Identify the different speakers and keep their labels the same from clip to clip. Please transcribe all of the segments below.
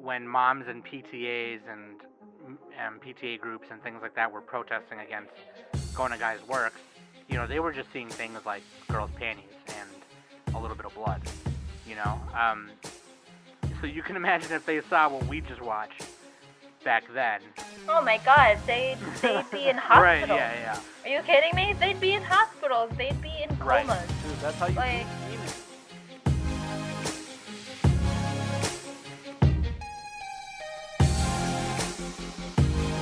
Speaker 1: when moms and PTAs and PTA groups and things like that were protesting against Go Nagai's work, they were just seeing things like girls' panties and a little bit of blood, So you can imagine if they saw what we just watched back then.
Speaker 2: Oh my God, they'd be in hospitals.
Speaker 1: Right, yeah.
Speaker 2: Are you kidding me? They'd be in hospitals. They'd be in comas.
Speaker 1: Right. Dude, that's how you
Speaker 2: like.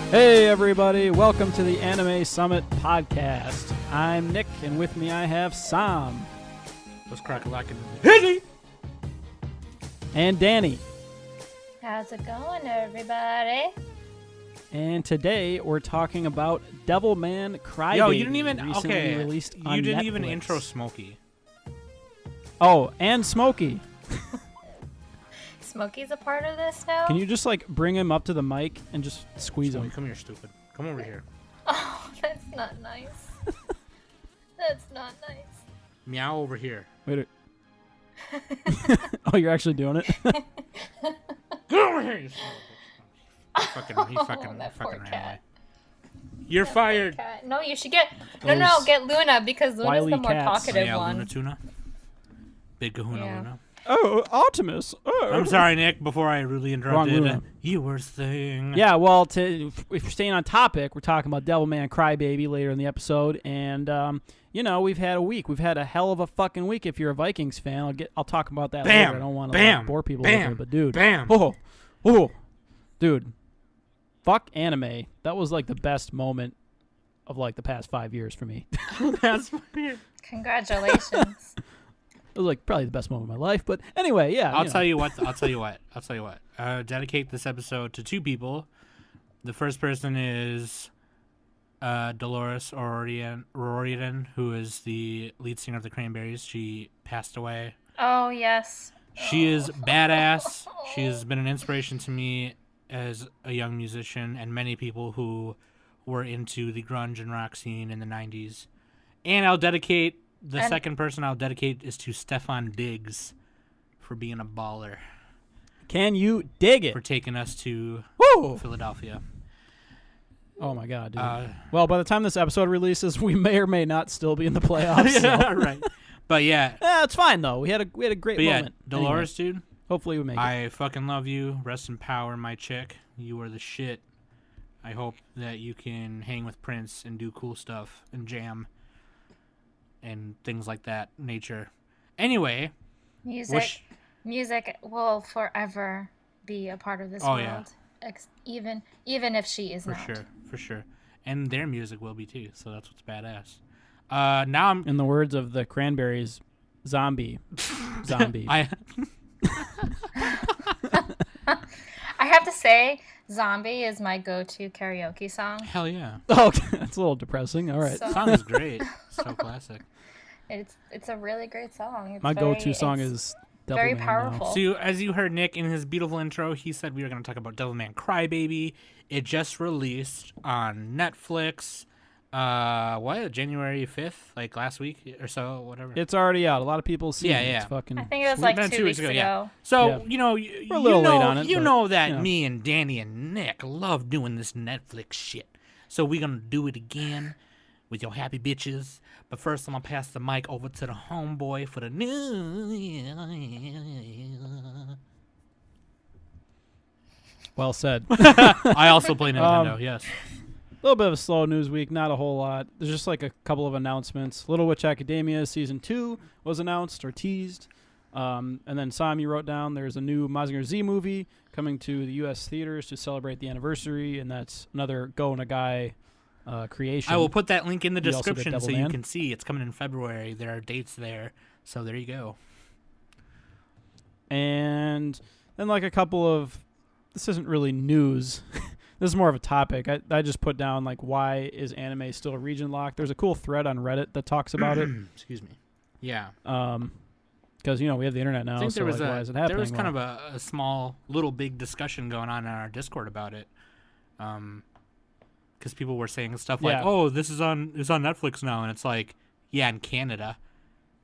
Speaker 3: Hey everybody, welcome to the Anime Summit podcast. I'm Nick, and with me I have Sam.
Speaker 4: What's crack-a-lackin'? Hizzy!
Speaker 3: And Danny.
Speaker 2: How's it going, everybody?
Speaker 3: And today we're talking about Devilman Crybaby.
Speaker 4: Yo, you didn't even
Speaker 3: released on
Speaker 4: you didn't
Speaker 3: Netflix.
Speaker 4: even intro Smokey.
Speaker 3: Oh, and Smokey.
Speaker 2: Smokey's a part of this now?
Speaker 3: Can you just bring him up to the mic and just squeeze
Speaker 4: Smokey,
Speaker 3: him?
Speaker 4: come here, stupid. Come over here.
Speaker 2: Oh, that's not nice. That's not nice.
Speaker 4: Meow over here.
Speaker 3: Wait. Oh, you're actually doing it?
Speaker 4: Get over here, you son of a bitch. He fucking
Speaker 2: that poor
Speaker 4: ran
Speaker 2: cat.
Speaker 4: away. You're fired.
Speaker 2: Cat. No, you should get...
Speaker 3: Those
Speaker 2: No, get Luna, because Luna's
Speaker 3: wily
Speaker 2: the more
Speaker 3: cats.
Speaker 2: talkative
Speaker 4: yeah,
Speaker 2: one.
Speaker 4: Luna Tuna. Big Kahuna
Speaker 2: Yeah.
Speaker 4: Luna.
Speaker 3: Oh, Optimus. Oh.
Speaker 4: I'm sorry, Nick, before I really interrupted.
Speaker 3: Luna.
Speaker 4: You worst thing.
Speaker 3: Yeah, well, if you're staying on topic, we're talking about Devilman Crybaby later in the episode, and we've had a week. We've had a hell of a fucking week. If you're a Vikings fan, I'll talk about that later. I don't want to bore people with it, but dude, dude, fuck anime. That was the best moment of the past 5 years for me.
Speaker 4: That's funny.
Speaker 2: Congratulations.
Speaker 3: It was probably the best moment of my life, but anyway, yeah.
Speaker 4: I'll tell you what. Dedicate this episode to two people. The first person is Dolores O'Riordan, who is the lead singer of the Cranberries. She passed away.
Speaker 2: Oh, yes.
Speaker 4: She is badass. She has been an inspiration to me as a young musician and many people who were into the grunge and rock scene in the 90s. And I'll dedicate... The second person I'll dedicate is to Stefan Diggs for being a baller.
Speaker 3: Can you dig it?
Speaker 4: For taking us to Philadelphia.
Speaker 3: Oh my God, dude. Well, by the time this episode releases, we may or may not still be in the playoffs.
Speaker 4: Yeah, right. But yeah.
Speaker 3: It's fine though. We had a great moment.
Speaker 4: Yeah, Dolores,
Speaker 3: anyway,
Speaker 4: dude.
Speaker 3: Hopefully we make it.
Speaker 4: I fucking love you. Rest in power, my chick. You are the shit. I hope that you can hang with Prince and do cool stuff and jam. And things like that nature. Anyway,
Speaker 2: music will forever be a part of this world. Yeah. Even if she is not.
Speaker 4: For sure. And their music will be too. So that's what's badass. Now I'm
Speaker 3: in the words of the Cranberries, zombie.
Speaker 2: I have to say, Zombie is my go-to karaoke song.
Speaker 4: Hell yeah.
Speaker 3: Oh, that's a little depressing. All right.
Speaker 4: The song is great. So classic.
Speaker 2: It's a really great song.
Speaker 3: My go-to song is Devilman.
Speaker 2: Very powerful.
Speaker 4: So as you heard Nick in his beautiful intro, he said we were going to talk about Devilman Crybaby. It just released on Netflix. January 5th, last week or so, whatever.
Speaker 3: It's already out. A lot of people see it. It's fucking...
Speaker 2: I think it was 2 weeks ago.
Speaker 4: Yeah. So,
Speaker 3: we're a little late on it.
Speaker 4: You know that me and Danny and Nick love doing this Netflix shit. So we're going to do it again with your happy bitches. But first, I'm going to pass the mic over to the homeboy for the news.
Speaker 3: Well said.
Speaker 4: I also play Nintendo, yes.
Speaker 3: A little bit of a slow news week, not a whole lot. There's just a couple of announcements. Little Witch Academia Season 2 was announced or teased. And then Sam, you wrote down there's a new Mazinger Z movie coming to the U.S. theaters to celebrate the anniversary, and that's another Go Nagai creation.
Speaker 4: I will put that link in the
Speaker 3: We also get
Speaker 4: description so you
Speaker 3: Devilman.
Speaker 4: can see. It's coming in February. There are dates there. So there you go.
Speaker 3: And then a couple of... This isn't really news. This is more of a topic. I just put down, why is anime still region locked? There's a cool thread on Reddit that talks about it.
Speaker 4: Excuse me. Yeah.
Speaker 3: Because, we have the internet now,
Speaker 4: I think
Speaker 3: so why is it happening?
Speaker 4: There was kind of a small, little big discussion going on in our Discord about it. Because people were saying stuff like, oh, it's on Netflix now. And it's in Canada.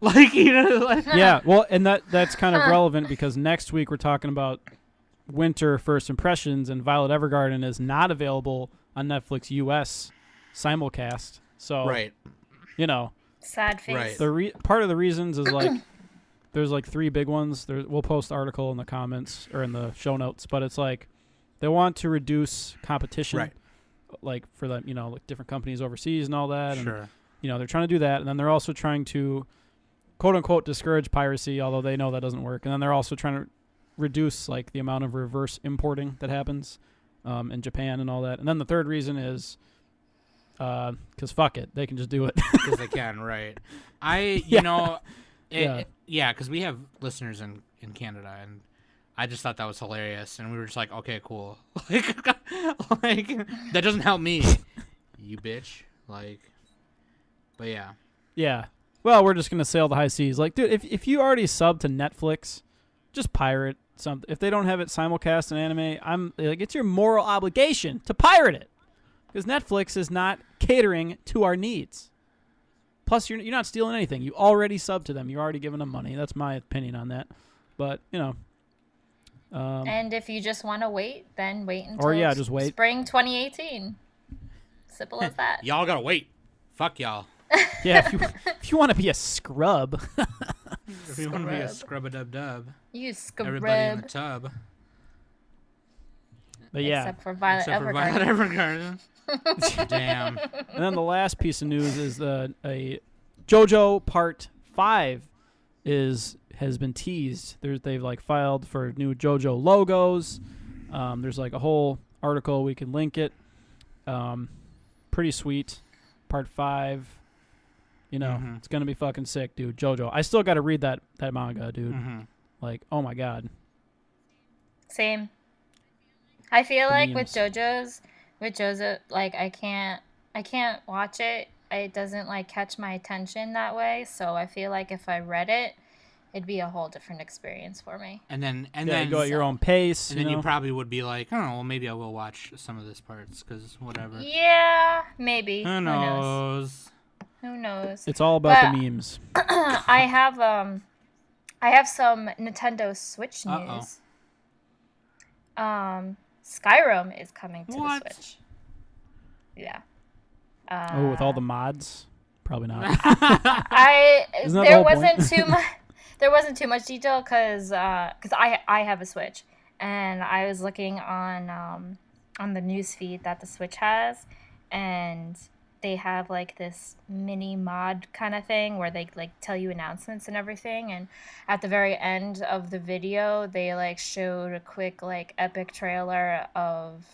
Speaker 3: Yeah, well, and that's kind of relevant because next week we're talking about winter first impressions, and Violet Evergarden is not available on Netflix US simulcast. So,
Speaker 4: Right.
Speaker 3: you know,
Speaker 2: Sad face.
Speaker 4: Right.
Speaker 3: the part of the reasons is like there's like 3 big ones. We'll post article in the comments or in the show notes, but it's like they want to reduce competition,
Speaker 4: Right.
Speaker 3: like for the like different companies overseas and all that.
Speaker 4: Sure.
Speaker 3: And, they're trying to do that, and then they're also trying to quote unquote discourage piracy, although they know that doesn't work. And then they're also trying to reduce like the amount of reverse importing that happens in Japan and all that. And then the third reason is because fuck it, they can just do it.
Speaker 4: Because they can, right? Because we have listeners in Canada, and I just thought that was hilarious, and we were just like, okay, cool. like that doesn't help me, you bitch. But yeah.
Speaker 3: Yeah. Well, we're just gonna sail the high seas. Like, dude, if you already sub to Netflix, just pirate something. If they don't have it simulcast in anime, I'm like, it's your moral obligation to pirate it, because Netflix is not catering to our needs. Plus, you're not stealing anything. You already sub to them. You're already giving them money. That's my opinion on that. But
Speaker 2: and if you just want to wait, then wait until
Speaker 3: just wait.
Speaker 2: spring 2018. Simple as that.
Speaker 4: Y'all gotta wait. Fuck y'all.
Speaker 3: Yeah, if you want to be a scrub.
Speaker 4: If you want to be a scrub-a-dub-dub.
Speaker 2: You scrub.
Speaker 4: Everybody in the tub.
Speaker 3: But yeah.
Speaker 2: Except for Violet
Speaker 4: Except for
Speaker 2: Evergarden.
Speaker 4: Violet Evergarden. Damn.
Speaker 3: And then the last piece of news is a JoJo Part 5 has been teased. They've like filed for new JoJo logos. There's like a whole article, we can link it. Pretty sweet. Part 5. It's gonna be fucking sick, dude. JoJo. I still got to read that manga, dude.
Speaker 4: Mm-hmm.
Speaker 3: Like, oh my god.
Speaker 2: Same. I feel like
Speaker 3: memes.
Speaker 2: with JoJo, like I can't watch it. It doesn't like catch my attention that way. So I feel like if I read it, it'd be a whole different experience for me.
Speaker 4: And then
Speaker 3: You go at your own pace.
Speaker 4: And then you probably would be like, oh, well, maybe I will watch some of this parts because whatever.
Speaker 2: Yeah, maybe.
Speaker 4: Who knows?
Speaker 2: Who knows?
Speaker 3: It's all about the memes.
Speaker 2: I have some Nintendo Switch news. Skyrim is coming to the Switch. Yeah.
Speaker 3: With all the mods? Probably not.
Speaker 2: There wasn't too much detail because I have a Switch, and I was looking on the news feed that the Switch has, and they have like this mini mod kind of thing where they like tell you announcements and everything, and at the very end of the video they like showed a quick like epic trailer of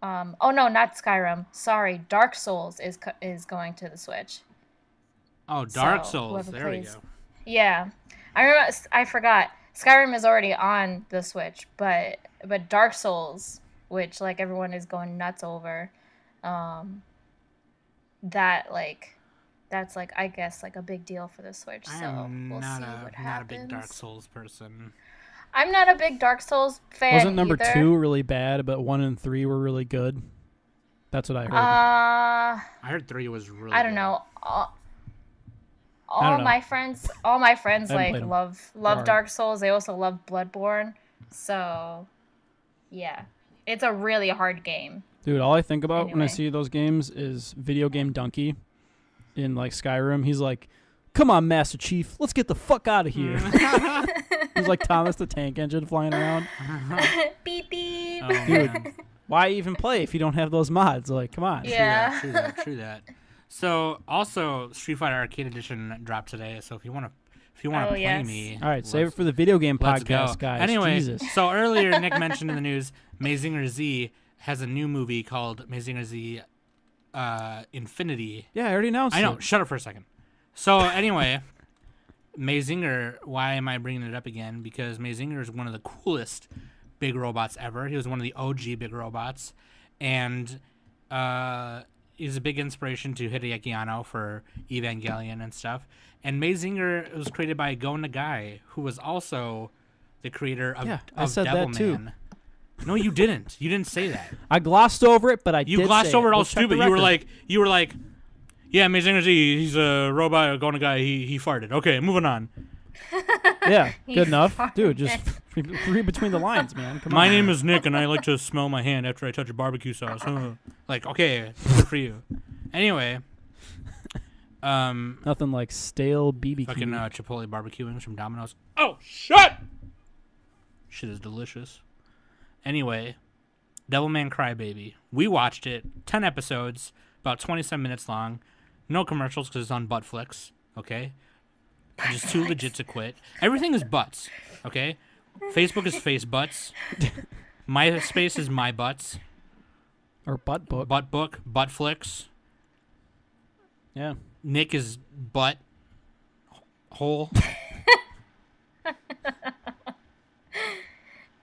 Speaker 2: oh no, not Skyrim, sorry, Dark Souls is going to the Switch.
Speaker 4: Oh, Dark Souls, there we go.
Speaker 2: Yeah, I forgot Skyrim is already on the Switch, but Dark Souls, which like everyone is going nuts over, that's like I guess like a big deal for the Switch. So we'll see what happens.
Speaker 4: Not a big Dark Souls person.
Speaker 2: I'm not a big Dark Souls fan.
Speaker 3: Wasn't number
Speaker 2: either.
Speaker 3: 2 really bad, but 1 and 3 were really good? That's what I heard.
Speaker 4: I heard 3 was really.
Speaker 2: I don't know. All my friends like love Dark Souls. They also love Bloodborne. So, yeah, it's a really hard game.
Speaker 3: Dude, all I think about when I see those games is Video Game Donkey in like Skyrim. He's like, "Come on, Master Chief, let's get the fuck out of here." He's like Thomas the Tank Engine flying around.
Speaker 2: Beep beep.
Speaker 4: Oh,
Speaker 3: dude,
Speaker 4: man.
Speaker 3: why even play if you don't have those mods? Like, come on.
Speaker 2: Yeah.
Speaker 4: True that. So also Street Fighter Arcade Edition dropped today. So if you want to play me,
Speaker 3: all right, save it for the video game podcast, guys.
Speaker 4: Anyway,
Speaker 3: Jesus.
Speaker 4: So earlier Nick mentioned in the news, Mazinger Z has a new movie called Mazinger Z Infinity.
Speaker 3: Yeah, I already announced.
Speaker 4: I know.
Speaker 3: It.
Speaker 4: Shut up for a second. So anyway, Mazinger. Why am I bringing it up again? Because Mazinger is one of the coolest big robots ever. He was one of the OG big robots, and he's a big inspiration to Hideaki Anno for Evangelion and stuff. And Mazinger was created by Go Nagai, who was also the creator of Devilman.
Speaker 3: That too.
Speaker 4: No, you didn't. You didn't say that.
Speaker 3: I glossed over it, but
Speaker 4: you glossed over it all stupid. You were like, yeah, Mazinger Z, he's a robot. Go Nagai, he farted. Okay, moving on.
Speaker 3: Yeah, good enough, dude. Just Read between the lines, man. Come
Speaker 4: My
Speaker 3: on.
Speaker 4: name is Nick, and I like to smell my hand after I touch a barbecue sauce. Like, okay, good for you. Anyway,
Speaker 3: Nothing like stale BBQ.
Speaker 4: fucking Chipotle barbecue wings from Domino's. Oh, shit! Shit is delicious. Anyway, Devilman Crybaby. We watched it. 10 episodes, about 27 minutes long. No commercials because it's on Buttflix. Okay? Just too legit to quit. Everything is butts. Okay? Facebook is face butts. MySpace is my butts.
Speaker 3: Or butt book.
Speaker 4: Butt book. Buttflix.
Speaker 3: Yeah.
Speaker 4: Nick is butt hole.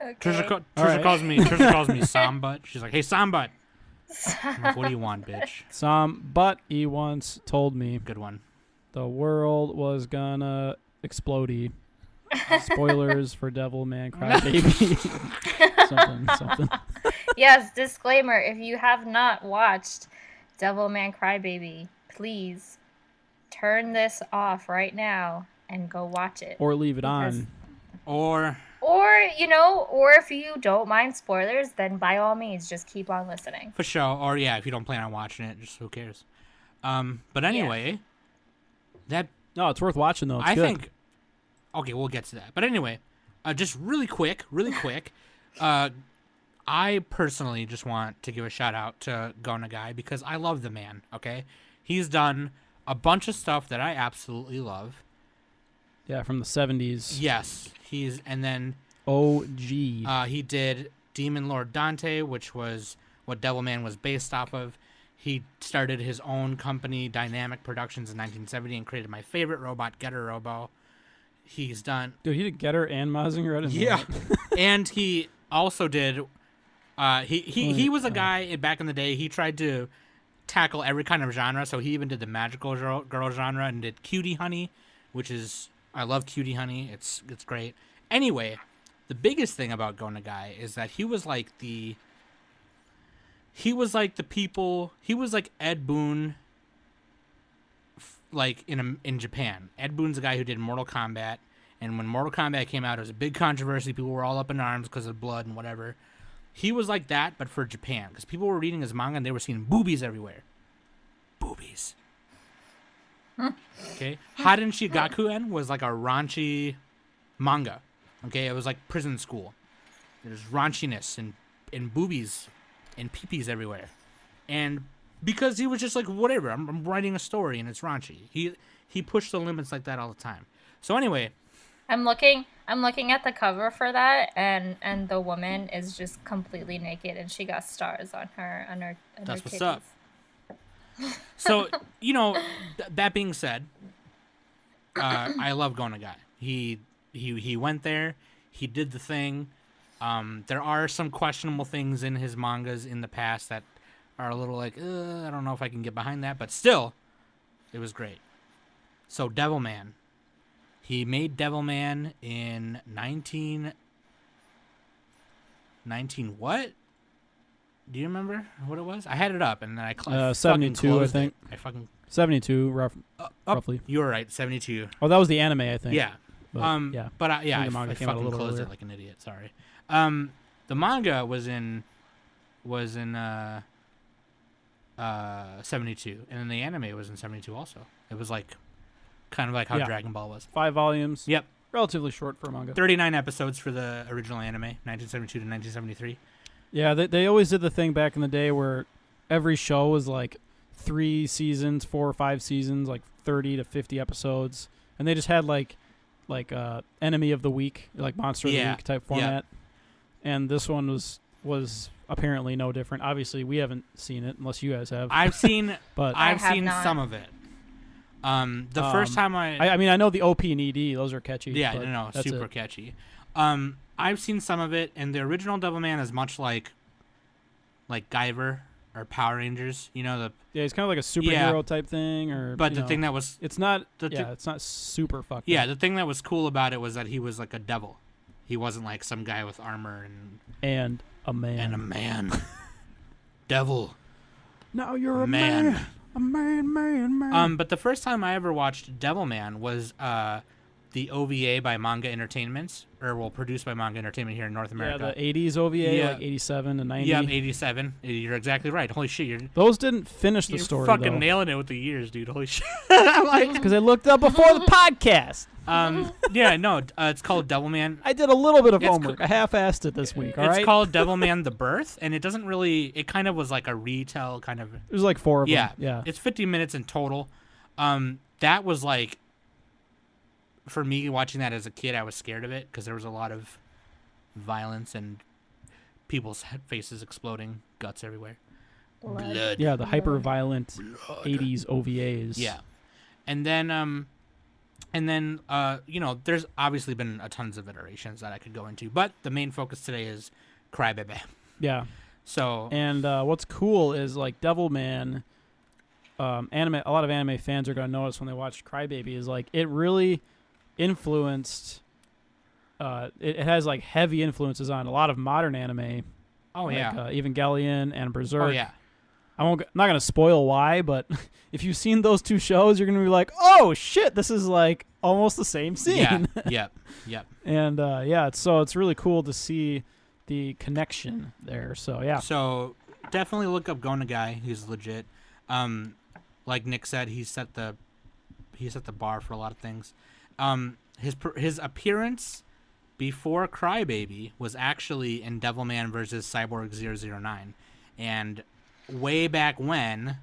Speaker 2: Okay.
Speaker 4: Trisha calls me Sambutt. She's like, hey, Sambutt. I'm like, what do you want, bitch?
Speaker 3: But he once told me
Speaker 4: Good one.
Speaker 3: the world was gonna explode. Spoilers for Devilman Crybaby. something.
Speaker 2: Yes, disclaimer. If you have not watched Devilman Crybaby, please turn this off right now and go watch it.
Speaker 3: Or leave it
Speaker 2: Because-
Speaker 3: on.
Speaker 4: Or
Speaker 2: or if you don't mind spoilers, then by all means, just keep on listening.
Speaker 4: for sure. Or yeah, if you don't plan on watching it, just who cares? But anyway,
Speaker 3: No, it's worth watching though. It's
Speaker 4: I
Speaker 3: good.
Speaker 4: think. Okay, we'll get to that. But anyway, just really quick. I personally just want to give a shout out to Go Nagai because I love the man. Okay, he's done a bunch of stuff that I absolutely love.
Speaker 3: Yeah, from the 70s.
Speaker 4: Yes, and then
Speaker 3: OG.
Speaker 4: he did Demon Lord Dante, which was what Devilman was based off of. He started his own company, Dynamic Productions, in 1970 and created my favorite robot, Getter Robo. He's done...
Speaker 3: Dude, he did Getter and Mazinger. I didn't know that.
Speaker 4: And he also did... He was a guy back in the day. He tried to tackle every kind of genre, so he even did the magical girl genre and did Cutie Honey, which is... I love Cutie Honey. It's great. Anyway, the biggest thing about Go Nagai is that he was like Ed Boon, like in Japan. Ed Boon's the guy who did Mortal Kombat, and when Mortal Kombat came out, it was a big controversy. People were all up in arms because of blood and whatever. He was like that, but for Japan, because people were reading his manga and they were seeing boobies everywhere. Boobies. Okay, Haden Shigakuen was like a raunchy manga. Okay, it was like prison school. There's raunchiness and boobies and peepees everywhere. And because he was just like, whatever, I'm writing a story and it's raunchy. He pushed the limits like that all the time. So anyway,
Speaker 2: I'm looking at the cover for that, and the woman is just completely naked, and she got stars on her
Speaker 4: That's what's
Speaker 2: titties.
Speaker 4: up. So, that being said, I love Go Nagai. He went there. He did the thing. There are some questionable things in his mangas in the past that are a little like, I don't know if I can get behind that. But still, it was great. So, Devilman. He made Devilman in 19 what? Do you remember what it was? I had it up, and then I
Speaker 3: 72, I think.
Speaker 4: I fucking
Speaker 3: 72, roughly.
Speaker 4: You were right, 72.
Speaker 3: Oh, that was the anime, I think.
Speaker 4: Yeah.
Speaker 3: But, yeah.
Speaker 4: But I
Speaker 3: the manga came out a
Speaker 4: fucking
Speaker 3: little
Speaker 4: closed
Speaker 3: earlier.
Speaker 4: it like an idiot. Sorry. The manga was in 72, and then the anime was in 72 also. It was like kind of like how
Speaker 3: Yeah.
Speaker 4: Dragon Ball was.
Speaker 3: 5 volumes.
Speaker 4: Yep.
Speaker 3: Relatively short for a manga.
Speaker 4: 39 episodes for the original anime, 1972 to 1973.
Speaker 3: Yeah, they always did the thing back in the day where every show was like 3 seasons, 4 or 5 seasons, like 30 to 50 episodes, and they just had like enemy of the week, like monster of the week type format. And this one was apparently no different. Obviously, we haven't seen it unless you guys have.
Speaker 4: I've seen
Speaker 3: but
Speaker 2: I
Speaker 4: I've
Speaker 2: have
Speaker 4: seen
Speaker 2: not.
Speaker 4: some of it. The first time
Speaker 3: I mean, I know the OP and ED; those are catchy.
Speaker 4: yeah,
Speaker 3: but
Speaker 4: no,
Speaker 3: that's
Speaker 4: super
Speaker 3: it.
Speaker 4: catchy. I've seen some of it, and the original Devilman is much like Guyver or Power Rangers.
Speaker 3: Yeah, it's kind of like a superhero type thing, or
Speaker 4: But the thing that was
Speaker 3: it's not.
Speaker 4: the
Speaker 3: It's not super fucked.
Speaker 4: yeah,
Speaker 3: up.
Speaker 4: the thing that was cool about it was that he was like a devil. He wasn't like some guy with armor
Speaker 3: And a man.
Speaker 4: and a man. Devil.
Speaker 3: Now you're a
Speaker 4: Man.
Speaker 3: man. A man.
Speaker 4: But the first time I ever watched Devilman was the OVA by Manga Entertainment, produced by Manga Entertainment here in North America.
Speaker 3: Yeah, the 80s OVA,
Speaker 4: Yeah.
Speaker 3: like 87 to 90.
Speaker 4: Yep, 87. You're exactly right. Holy shit,
Speaker 3: Those didn't finish the
Speaker 4: you're
Speaker 3: story,
Speaker 4: fucking
Speaker 3: though.
Speaker 4: nailing it with the years, dude. Holy shit. I'm like,
Speaker 3: Because I looked up before the podcast.
Speaker 4: yeah, no, it's called Devilman.
Speaker 3: I did a little bit of
Speaker 4: It's
Speaker 3: homework. I half-assed it this week, all right?
Speaker 4: It's called Devilman The Birth, and it doesn't really, it kind of was like a retell kind of.
Speaker 3: There's like 4 of
Speaker 4: Yeah,
Speaker 3: them. Yeah.
Speaker 4: It's 50 minutes in total. That was like, for me watching that as a kid, I was scared of it because there was a lot of violence and people's faces exploding, guts everywhere. Blood.
Speaker 3: Yeah, the hyper-violent 80s OVAs.
Speaker 4: Yeah. And then, you know, there's obviously been tons of iterations that I could go into, but the main focus today is Crybaby.
Speaker 3: Yeah.
Speaker 4: So.
Speaker 3: And what's cool is, like, Devilman, a lot of anime fans are going to notice when they watch Crybaby is, like, it really influenced, it has, like, heavy influences on a lot of modern anime.
Speaker 4: Oh,
Speaker 3: like,
Speaker 4: yeah.
Speaker 3: Evangelion and Berserk.
Speaker 4: Oh, yeah.
Speaker 3: I'm not going to spoil why, but if you've seen those 2 shows, you're going to be like, oh, shit, this is, like, almost the same scene.
Speaker 4: Yeah, yep.
Speaker 3: And, it's really cool to see the connection there. So, yeah.
Speaker 4: So, definitely look up Go Nagai. He's legit. Like Nick said, he set the bar for a lot of things. His appearance before Crybaby was actually in Devilman vs. Cyborg 009. And way back when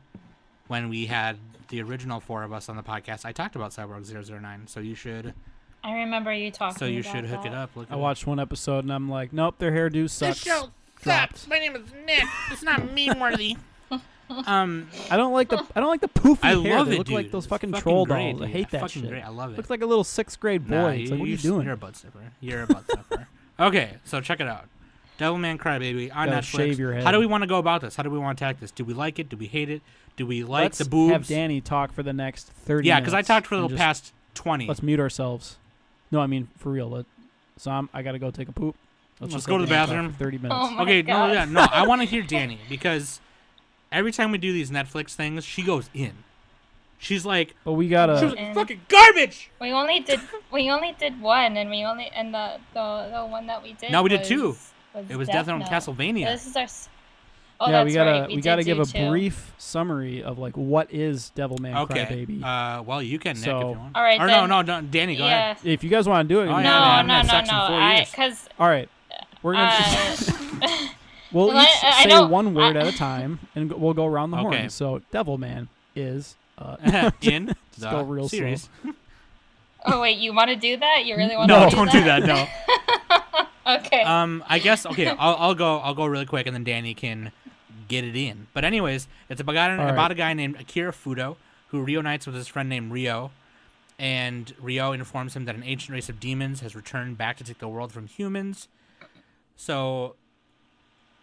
Speaker 4: we had the original 4 of us on the podcast, I talked about Cyborg 009. So you should.
Speaker 2: I remember you talking.
Speaker 4: So you
Speaker 2: about
Speaker 4: should hook
Speaker 2: that.
Speaker 4: it up. Look
Speaker 3: I watched one episode and I'm like, nope, their hairdo sucks.
Speaker 4: This show
Speaker 3: Dropped.
Speaker 4: sucks. My name is Nick. It's not meme worthy.
Speaker 3: I don't like the poofy
Speaker 4: I
Speaker 3: hair.
Speaker 4: love
Speaker 3: They
Speaker 4: it,
Speaker 3: look
Speaker 4: dude.
Speaker 3: like those
Speaker 4: It's
Speaker 3: fucking
Speaker 4: fucking
Speaker 3: troll
Speaker 4: great,
Speaker 3: dolls. I
Speaker 4: dude.
Speaker 3: hate that
Speaker 4: Fucking
Speaker 3: shit.
Speaker 4: great. I love it.
Speaker 3: Looks like a little 6th grade boy.
Speaker 4: Nah,
Speaker 3: It's like, what are you doing?
Speaker 4: You're a butt sniffer. You're a butt sniffer. Okay, so check it out. Devilman Crybaby on
Speaker 3: Gotta
Speaker 4: Netflix.
Speaker 3: shave your head.
Speaker 4: How do we want to go about this? How do we want to attack this? Do we like it? Do we hate it? Do we like
Speaker 3: Let's
Speaker 4: the boobs?
Speaker 3: have Danny talk for the next 30
Speaker 4: yeah,
Speaker 3: minutes.
Speaker 4: because I talked for the
Speaker 3: and just-
Speaker 4: past 20.
Speaker 3: Let's mute ourselves. No, I mean, for real. I got to go take a poop.
Speaker 4: Let's
Speaker 3: just
Speaker 4: go to
Speaker 3: let
Speaker 4: the
Speaker 3: Danny talk
Speaker 4: bathroom.
Speaker 3: For 30 minutes.
Speaker 2: Oh my
Speaker 4: Okay,
Speaker 2: God.
Speaker 4: no, I want to hear Danny because every time we do these Netflix things, she goes in. She's like,
Speaker 3: But we
Speaker 4: she
Speaker 3: got
Speaker 4: was
Speaker 3: to...
Speaker 4: like, fucking garbage.
Speaker 2: We only did one, and the one that we did.
Speaker 4: No, we did
Speaker 2: was-
Speaker 4: 2.
Speaker 2: Was
Speaker 4: It was Death Note
Speaker 2: Note.
Speaker 4: Castlevania.
Speaker 2: This is our. Oh,
Speaker 3: yeah,
Speaker 2: that's
Speaker 3: we gotta
Speaker 2: right.
Speaker 3: we gotta
Speaker 2: did
Speaker 3: give a
Speaker 2: do 2.
Speaker 3: brief summary of like what is Devilman
Speaker 4: Okay.
Speaker 3: Crybaby.
Speaker 4: Well, you can, Nick,
Speaker 3: So-
Speaker 4: if you want.
Speaker 2: All right,
Speaker 4: Or
Speaker 2: then.
Speaker 4: no, Danny, go ahead.
Speaker 3: If you guys want to do it,
Speaker 4: Oh,
Speaker 3: you
Speaker 4: yeah,
Speaker 3: can.
Speaker 2: No,
Speaker 4: I'm
Speaker 2: no,
Speaker 4: at
Speaker 2: no,
Speaker 4: section
Speaker 2: no.
Speaker 4: 4
Speaker 2: I
Speaker 4: years.
Speaker 3: All right, we're gonna we'll
Speaker 2: Well,
Speaker 3: each
Speaker 2: I
Speaker 3: say
Speaker 2: don't-
Speaker 3: one word at a time, and we'll go around the
Speaker 4: Okay.
Speaker 3: horn. So Devilman is
Speaker 4: in
Speaker 3: just go real
Speaker 4: series.
Speaker 3: slow.
Speaker 2: Oh wait, you want to do that? You really want
Speaker 3: No,
Speaker 2: to do
Speaker 4: don't
Speaker 2: that?
Speaker 4: do that. No.
Speaker 2: Okay.
Speaker 4: I guess okay. I'll go really quick, and then Danny can get it in. But anyways, it's about
Speaker 3: right.
Speaker 4: a guy named Akira Fudo who reunites with his friend named Ryo, and Ryo informs him that an ancient race of demons has returned back to take the world from humans. So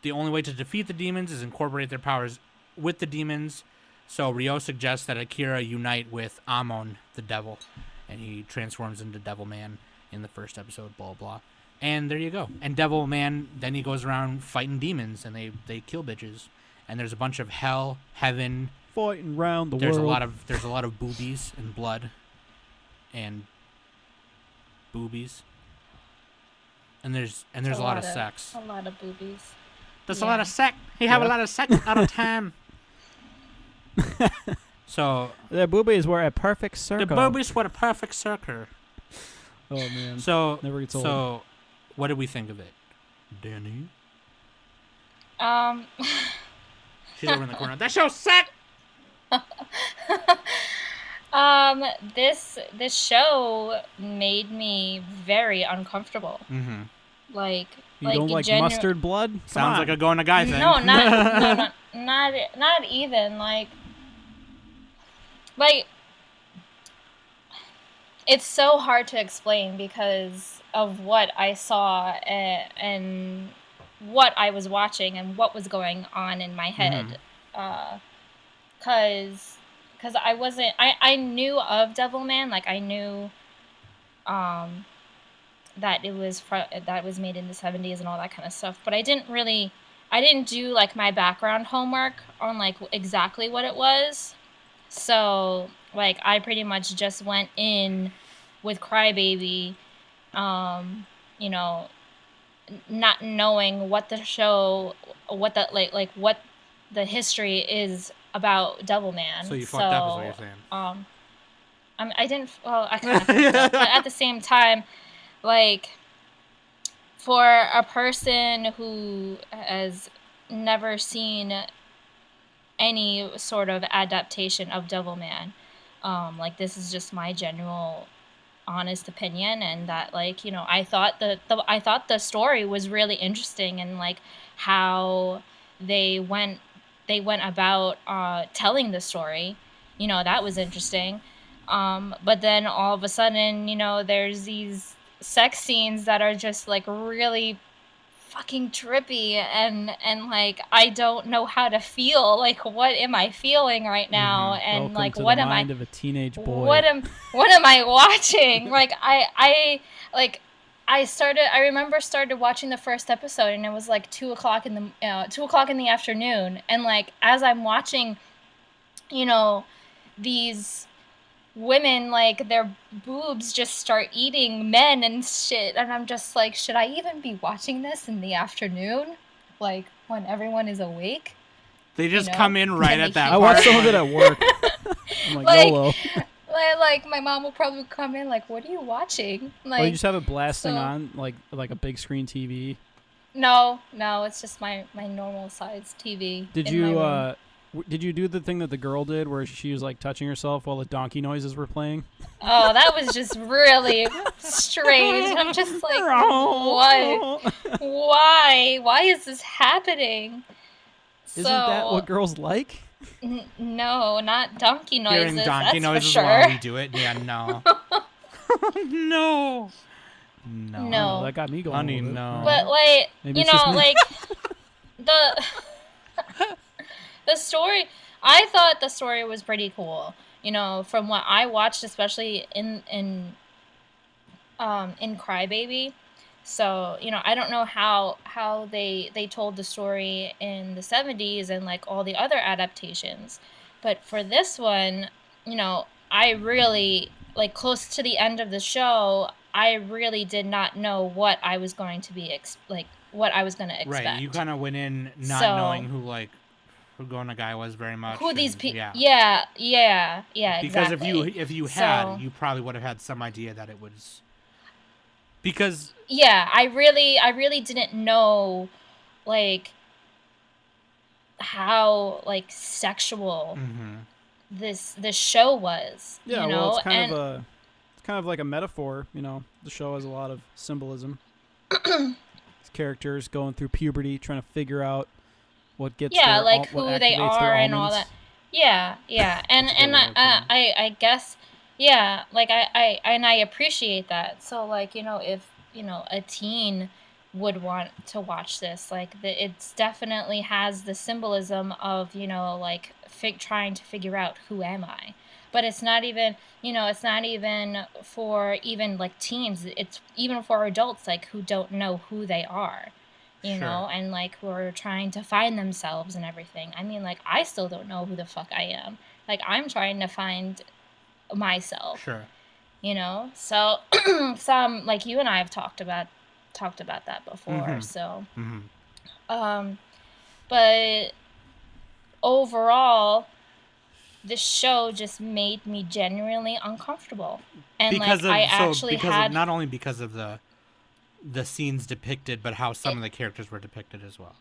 Speaker 4: the only way to defeat the demons is incorporate their powers with the demons. So Ryo suggests that Akira unite with Amon, the devil, and he transforms into Devilman in the first episode, blah, blah. And there you go. And Devilman, then he goes around fighting demons, and they kill bitches. And there's a bunch of hell, heaven.
Speaker 3: Fighting round the
Speaker 4: There's
Speaker 3: world.
Speaker 4: a lot of boobies and blood and boobies. And there's a lot of sex.
Speaker 2: A lot of boobies.
Speaker 4: There's a
Speaker 2: Yeah.
Speaker 4: lot of sex. He have a
Speaker 3: Yeah.
Speaker 4: lot of sex out of time. So
Speaker 3: The boobies were a perfect
Speaker 4: the
Speaker 3: circle.
Speaker 4: boobies were a perfect circle.
Speaker 3: Oh man.
Speaker 4: So
Speaker 3: Never gets old.
Speaker 4: So what did we think of it, Danny? She's over in the corner. That show sucked.
Speaker 2: This show made me very uncomfortable.
Speaker 4: Mm-hmm.
Speaker 2: Like,
Speaker 3: you don't like mustard blood? Come
Speaker 4: Sounds
Speaker 3: on.
Speaker 4: like a Go Nagai thing.
Speaker 2: No, not even like it's so hard to explain because of what I saw and what I was watching and what was going on in my head. Cause I knew of Devilman, like I knew that that was made in the 70s and all that kind of stuff, but I didn't do like my background homework on like exactly what it was. So like I pretty much just went in with Crybaby, you know, not knowing what the show, what the what the history is about Devilman.
Speaker 4: So you fucked up, is what you're saying.
Speaker 2: I didn't. Well, I kind of fucked up, but at the same time, like, for a person who has never seen any sort of adaptation of Devilman, like, this is just my general honest opinion, and that, like, you know, I thought the story was really interesting, and like how they went about telling the story, you know, that was interesting. But then all of a sudden, you know, there's these sex scenes that are just like really fucking trippy, and like I don't know how to feel. Like, what am I feeling right now? And
Speaker 3: Welcome
Speaker 2: like,
Speaker 3: to
Speaker 2: what
Speaker 3: the
Speaker 2: am
Speaker 3: mind
Speaker 2: I?
Speaker 3: of a teenage boy.
Speaker 2: What am I watching? Like, I remember started watching the first episode, and it was like 2:00 in the 2:00 in the afternoon, and like as I'm watching, you know, these women, like, their boobs just start eating men and shit, and I'm just like, should I even be watching this in the afternoon, like when everyone is awake?
Speaker 4: They just
Speaker 2: You know?
Speaker 4: come in right
Speaker 2: And
Speaker 4: at
Speaker 2: they
Speaker 4: that
Speaker 2: hear-
Speaker 3: I
Speaker 4: part.
Speaker 3: watched some of it at work. I'm like,
Speaker 2: Like,
Speaker 3: YOLO.
Speaker 2: like my mom will probably come in like, what are you watching? Like,
Speaker 3: Oh, you just have it blasting
Speaker 2: so-
Speaker 3: on like a big screen TV.
Speaker 2: No, it's just my normal size TV.
Speaker 3: Did
Speaker 2: in my
Speaker 3: you
Speaker 2: room.
Speaker 3: did you do the thing that the girl did where she was like touching herself while the donkey noises were playing?
Speaker 2: Oh, that was just really strange. I'm just like, what? Why is this happening?
Speaker 3: Isn't that what girls like?
Speaker 2: No, not donkey noises.
Speaker 4: Hearing donkey
Speaker 2: that's
Speaker 4: noises
Speaker 2: for sure.
Speaker 4: while we do it? Yeah, no. No. No.
Speaker 2: No.
Speaker 3: Oh, that got me going.
Speaker 4: Honey,
Speaker 3: a little bit.
Speaker 4: no.
Speaker 2: But like,
Speaker 3: Maybe
Speaker 2: you
Speaker 3: it's just
Speaker 2: know,
Speaker 3: me.
Speaker 2: like the story. I thought the story was pretty cool. You know, from what I watched, especially in Crybaby. So, you know, I don't know how they told the story in the 70s and like all the other adaptations. But for this one, you know, I really, like, close to the end of the show, I really did not know what I was going to be what I was going to expect.
Speaker 4: Right, you kind of went in not
Speaker 2: So-
Speaker 4: knowing who Go Nagai was very much.
Speaker 2: Who these
Speaker 4: and-
Speaker 2: people?
Speaker 4: Yeah.
Speaker 2: Yeah,
Speaker 4: Because
Speaker 2: exactly.
Speaker 4: if you had,
Speaker 2: So-
Speaker 4: you probably would have had some idea that it was. Because
Speaker 2: Yeah, I really didn't know, like, how, like, sexual this show was.
Speaker 3: Yeah,
Speaker 2: you know?
Speaker 3: well, it's
Speaker 2: and
Speaker 3: kind of like a metaphor. You know, the show has a lot of symbolism. These characters going through puberty, trying to figure out what gets
Speaker 2: yeah,
Speaker 3: their,
Speaker 2: like
Speaker 3: what
Speaker 2: who they
Speaker 3: activates their
Speaker 2: are and all
Speaker 3: almonds.
Speaker 2: that. Yeah, and
Speaker 3: That's a good way of putting it.
Speaker 2: I guess, yeah, like I appreciate that. So, like, you know, if, you know, a teen would want to watch this, like, it's definitely has the symbolism of, you know, like, trying to figure out who am I. But it's not even, you know, it's not even for even like teens. It's even for adults, like, who don't know who they are. You
Speaker 4: Sure.
Speaker 2: know, and like who are trying to find themselves and everything. I mean, like, I still don't know who the fuck I am. Like, I'm trying to find myself.
Speaker 4: sure.
Speaker 2: You know, so some, like, you and I have talked about that before. So, but overall, this show just made me genuinely uncomfortable, and
Speaker 4: Because
Speaker 2: like
Speaker 4: of
Speaker 2: I actually
Speaker 4: because
Speaker 2: had
Speaker 4: of, not only because of the scenes depicted, but how some of the characters were depicted as well.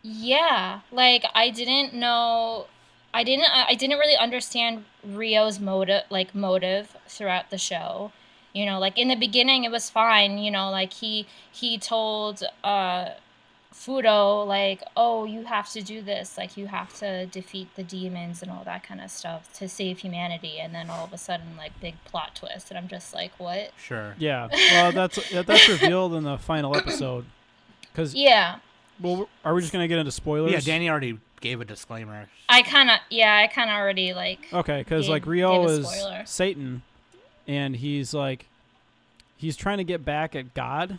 Speaker 2: Yeah, like, I didn't know, I didn't really understand Rio's motive throughout the show. You know, like, in the beginning it was fine, you know, like he told Fudo, like, oh, you have to do this, like, you have to defeat the demons and all that kind of stuff to save humanity, and then all of a sudden, like, big plot twist, and I'm just like, what?
Speaker 4: Sure.
Speaker 3: Yeah, well, that's revealed in the final episode. Cause
Speaker 2: Yeah.
Speaker 3: well, are we just gonna get into spoilers?
Speaker 4: Yeah, Danny already gave a disclaimer.
Speaker 2: I kind of already, like,
Speaker 3: Okay, because
Speaker 2: gave-
Speaker 3: like Rio
Speaker 2: gave a
Speaker 3: is
Speaker 2: spoiler.
Speaker 3: Satan, and he's trying to get back at God,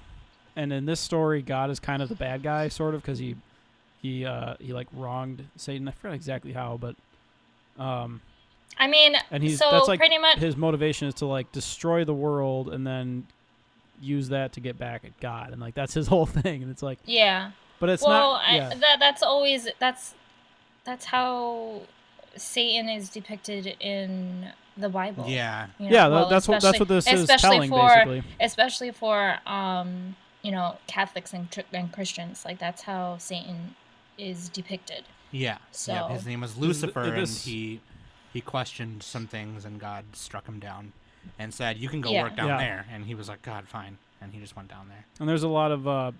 Speaker 3: and in this story, God is kind of the bad guy, sort of, because he like wronged Satan. I forget exactly how, but
Speaker 2: I mean,
Speaker 3: And
Speaker 2: so
Speaker 3: that's like
Speaker 2: pretty much.
Speaker 3: his motivation is to like destroy the world and then use that to get back at God, and like that's his whole thing. And it's like,
Speaker 2: Yeah.
Speaker 3: but it's
Speaker 2: Well,
Speaker 3: not. Yeah,
Speaker 2: that's always that's how Satan is depicted in the Bible.
Speaker 4: Yeah.
Speaker 2: You know,
Speaker 3: yeah.
Speaker 2: well,
Speaker 3: That's what this is
Speaker 2: especially
Speaker 3: telling,
Speaker 2: for
Speaker 3: basically.
Speaker 2: especially for Catholics and Christians. Like that's how Satan is depicted.
Speaker 4: Yeah.
Speaker 2: So
Speaker 4: Yeah. His name was Lucifer, and
Speaker 3: this-
Speaker 4: he questioned some things, and God struck him down and said, "You can go
Speaker 2: Yeah.
Speaker 4: work down
Speaker 3: Yeah.
Speaker 4: there." And he was like, "God, fine," and he just went down there.
Speaker 3: And there's a lot of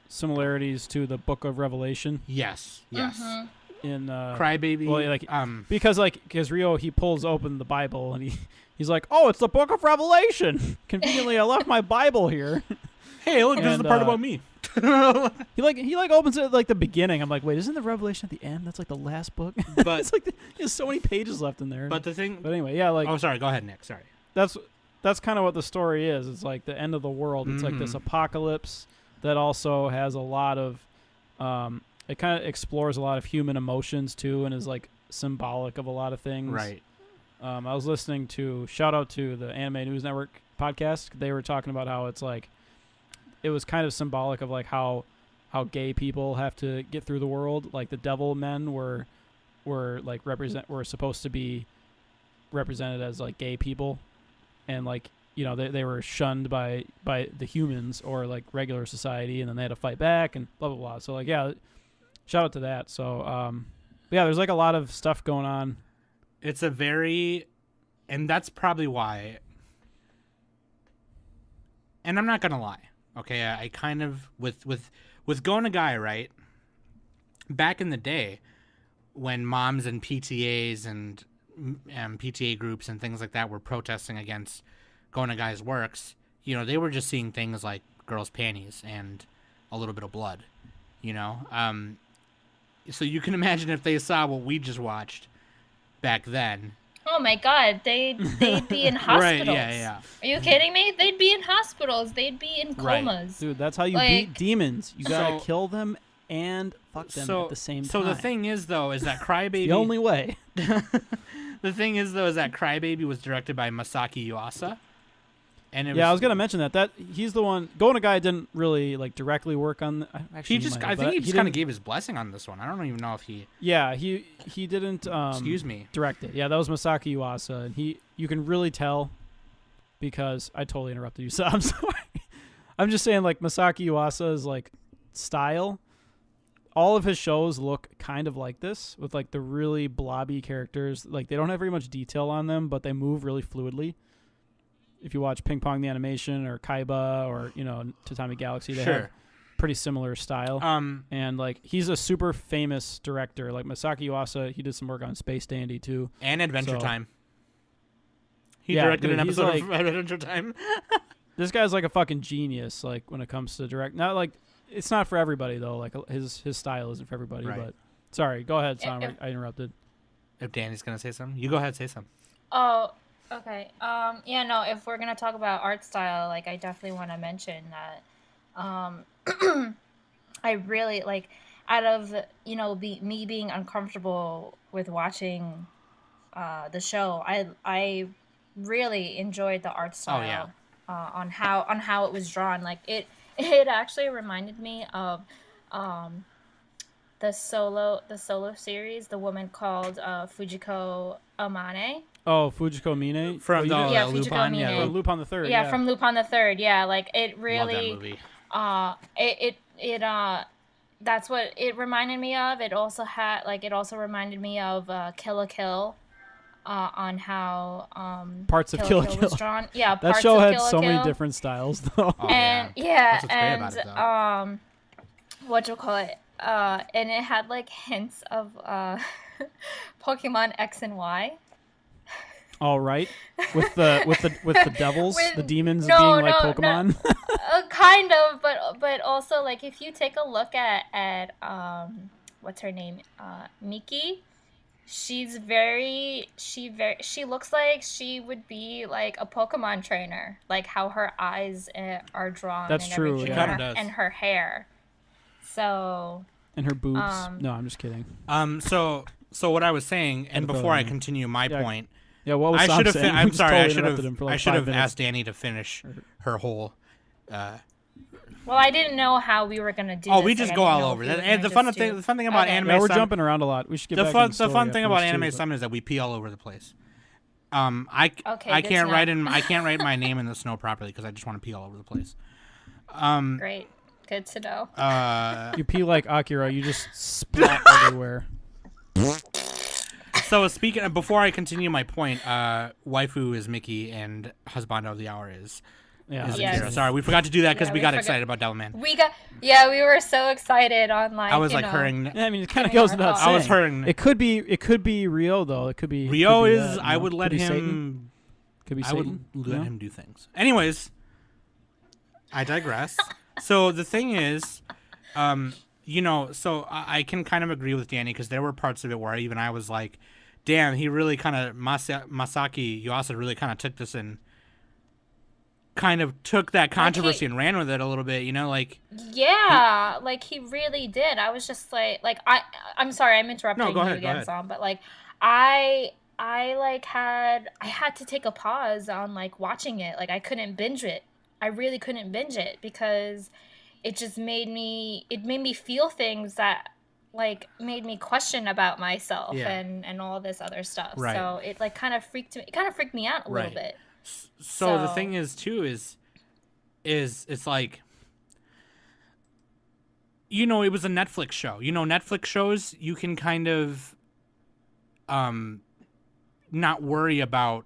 Speaker 3: similarities to the Book of Revelation
Speaker 4: Yes. Yes.
Speaker 2: Mhm.
Speaker 3: in
Speaker 4: Crybaby.
Speaker 3: well, like because Rio, he pulls open the Bible and he's like, oh, it's the Book of Revelation. Conveniently, I left my Bible here.
Speaker 4: Hey, look, this is the
Speaker 3: And,
Speaker 4: part about me.
Speaker 3: He opens it at like the beginning. I'm like, wait, isn't the Revelation at the end? That's like the last book.
Speaker 4: But
Speaker 3: it's like there's so many pages left in there.
Speaker 4: but the thing.
Speaker 3: But anyway, yeah, like
Speaker 4: Oh, sorry. Go ahead, Nick. Sorry.
Speaker 3: that's kind of what the story is. It's like the end of the world. It's like this
Speaker 4: Mhm.
Speaker 3: apocalypse that also has a lot of it kind of explores a lot of human emotions too, and is like symbolic of a lot of things.
Speaker 4: Right.
Speaker 3: I was listening to shout out to the Anime News Network podcast. They were talking about how it's like it was kind of symbolic of like how gay people have to get through the world. Like the devil men were supposed to be represented as like gay people, and like they were shunned by the humans or like regular society, and then they had to fight back and blah blah blah. So like yeah, shout out to that. So yeah, there's like a lot of stuff going on.
Speaker 4: It's a very, and that's probably why. And I'm not gonna lie, okay? I kind of with Go Nagai, right? Back in the day, when moms and PTAs and PTA groups and things like that were protesting against Go Nagai's works, they were just seeing things like girls' panties and a little bit of blood, So you can imagine if they saw what we just watched back then.
Speaker 2: Oh my God, they'd be in hospitals.
Speaker 4: Right, yeah.
Speaker 2: Are you kidding me? They'd be in hospitals. They'd be in
Speaker 4: Right.
Speaker 2: comas.
Speaker 3: Dude, that's how you beat demons. You gotta kill them and fuck them at the same time.
Speaker 4: So the thing is, though, is that Crybaby...
Speaker 3: the only way.
Speaker 4: The thing is, though, is that Crybaby was directed by Masaaki Yuasa. And it
Speaker 3: I was gonna mention that he's the one. Go Nagai didn't really like directly work on. Actually,
Speaker 4: I think he just kind of gave his blessing on this one. I don't even know if he.
Speaker 3: Yeah, he didn't.
Speaker 4: Excuse me.
Speaker 3: Direct it. Yeah, that was Masaaki Yuasa, and you can really tell because I totally interrupted you. So I'm sorry. I'm just saying, like Masaaki Yuasa's like style. All of his shows look kind of like this, with like the really blobby characters. Like they don't have very much detail on them, but they move really fluidly. If you watch Ping Pong the Animation or Kaiba or Tatami Galaxy, they have pretty similar style. And like he's a super famous director. Like Masaaki Yuasa, he did some work on Space Dandy too.
Speaker 4: And Adventure Time. He
Speaker 3: Yeah,
Speaker 4: directed
Speaker 3: dude,
Speaker 4: an
Speaker 3: he's
Speaker 4: episode
Speaker 3: like-
Speaker 4: of Adventure Time.
Speaker 3: This guy's like a fucking genius. Like when it comes to direct, not like it's not for everybody though. Like his style isn't for everybody.
Speaker 4: Right.
Speaker 3: But sorry, go ahead, Sam. I interrupted.
Speaker 4: If Danny's gonna say something, you go ahead, say something.
Speaker 2: Oh, okay. Yeah, no, if we're gonna talk about art style, like I definitely want to mention that I really like out of me being uncomfortable with watching the show, I really enjoyed the art style.
Speaker 4: Oh, yeah.
Speaker 2: On how it was drawn. Like it actually reminded me of the solo series, the woman called Fujiko Amane.
Speaker 3: Oh, Fujiko Mine
Speaker 4: From
Speaker 3: oh,
Speaker 2: Yeah,
Speaker 4: Lupin,
Speaker 2: Fujiko Mine.
Speaker 4: yeah.
Speaker 3: from Lupin the Third.
Speaker 2: Yeah, from Lupin the Third. Yeah, like it
Speaker 4: Love
Speaker 2: really.
Speaker 4: that movie.
Speaker 2: That's what it reminded me of. It also reminded me of Kill la Kill, on how
Speaker 3: Parts of Kill la
Speaker 2: was
Speaker 3: Kill. That
Speaker 2: drawn. Yeah, parts
Speaker 3: show
Speaker 2: of
Speaker 3: had
Speaker 2: Kill la
Speaker 3: so many
Speaker 2: Kill.
Speaker 3: different styles though.
Speaker 4: Oh,
Speaker 2: And
Speaker 4: That's what's great about it, though.
Speaker 2: what you call it? And it had like hints of Pokemon X and Y.
Speaker 3: All right, with the devils,
Speaker 2: With-
Speaker 3: the demons
Speaker 2: no,
Speaker 3: being like
Speaker 2: no,
Speaker 3: Pokemon.
Speaker 2: Kind of, but also like if you take a look at what's her name, Miki, she looks like she would be like a Pokemon trainer, like how her eyes are drawn.
Speaker 3: That's
Speaker 2: and
Speaker 3: true,
Speaker 2: everything,
Speaker 3: yeah. She
Speaker 4: kinda does.
Speaker 2: and her hair. So
Speaker 3: And her boobs. No, I'm just kidding.
Speaker 4: So So what I was saying, and
Speaker 3: Gotta throw
Speaker 4: before
Speaker 3: that
Speaker 4: I
Speaker 3: in.
Speaker 4: continue my
Speaker 3: Yeah.
Speaker 4: point,
Speaker 3: Yeah, what was
Speaker 4: I
Speaker 3: Sam
Speaker 4: should have.
Speaker 3: saying? We
Speaker 4: I'm
Speaker 3: just
Speaker 4: sorry.
Speaker 3: totally
Speaker 4: I should
Speaker 3: interrupted
Speaker 4: have.
Speaker 3: him for like
Speaker 4: I should
Speaker 3: 5
Speaker 4: have
Speaker 3: minutes.
Speaker 4: asked Danny to finish her whole.
Speaker 2: Well, I didn't know how we were gonna do.
Speaker 4: Oh,
Speaker 2: this.
Speaker 4: we
Speaker 2: Like,
Speaker 4: just
Speaker 2: I
Speaker 4: go
Speaker 2: didn't
Speaker 4: all
Speaker 2: know
Speaker 4: over.
Speaker 2: if we were
Speaker 4: And
Speaker 2: gonna
Speaker 4: the fun
Speaker 2: just
Speaker 4: thing,
Speaker 2: do-
Speaker 4: the fun thing about
Speaker 2: Okay.
Speaker 4: anime.
Speaker 3: Yeah, we're
Speaker 4: Sun-
Speaker 3: jumping around a lot. We should get
Speaker 4: The
Speaker 3: back
Speaker 4: fun,
Speaker 3: in
Speaker 4: the
Speaker 3: story
Speaker 4: fun thing
Speaker 3: after
Speaker 4: about
Speaker 3: this too,
Speaker 4: Anime
Speaker 3: but-
Speaker 4: Sun is that we pee all over the place. I
Speaker 2: Okay,
Speaker 4: I
Speaker 2: good
Speaker 4: can't
Speaker 2: to
Speaker 4: write
Speaker 2: know.
Speaker 4: I can't write my name in the snow properly because I just want to pee all over the place.
Speaker 2: Great, good to know.
Speaker 3: You pee like Akira. You just splat everywhere.
Speaker 4: So speaking before I continue my point, waifu is Mickey and husband of the hour is
Speaker 3: Yeah.
Speaker 2: Yes.
Speaker 4: Akira. Sorry, we forgot to do that because
Speaker 2: Yeah,
Speaker 4: we
Speaker 2: we
Speaker 4: got
Speaker 2: forgot-
Speaker 4: excited about Devilman.
Speaker 2: We were so excited on like.
Speaker 4: I was
Speaker 2: you
Speaker 4: like
Speaker 2: know,
Speaker 4: hurrying.
Speaker 3: Yeah, I mean, it kind of
Speaker 2: Getting
Speaker 3: goes
Speaker 2: our
Speaker 3: without
Speaker 2: thoughts.
Speaker 3: saying.
Speaker 4: I was hurrying.
Speaker 3: It could be Rio though. It could be
Speaker 4: Rio
Speaker 3: could be
Speaker 4: is.
Speaker 3: that, you
Speaker 4: I
Speaker 3: know?
Speaker 4: would let
Speaker 3: Could be Satan.
Speaker 4: him.
Speaker 3: Could be
Speaker 4: I
Speaker 3: Satan.
Speaker 4: would
Speaker 3: you
Speaker 4: let
Speaker 3: know?
Speaker 4: him do things. Anyways, I digress. So the thing is, so I can kind of agree with Danny because there were parts of it where even I was like, damn, he really kind of, Masaaki Yuasa really kind of took this and kind of took that controversy and ran with it a little bit, like.
Speaker 2: Yeah, like he really did. I was just like I'm sorry, I'm interrupting
Speaker 4: No, go
Speaker 2: you
Speaker 4: ahead,
Speaker 2: again, Sam, but like I had to take a pause on like watching it. Like I couldn't binge it. I really couldn't binge it because it just made me feel things that like made me question about myself
Speaker 4: Yeah.
Speaker 2: and all this other stuff.
Speaker 4: Right.
Speaker 2: So it like kind of freaked me out a little
Speaker 4: Right.
Speaker 2: bit.
Speaker 4: So the
Speaker 2: So-
Speaker 4: thing is too is it's like, it was a Netflix show. Netflix shows you can kind of not worry about,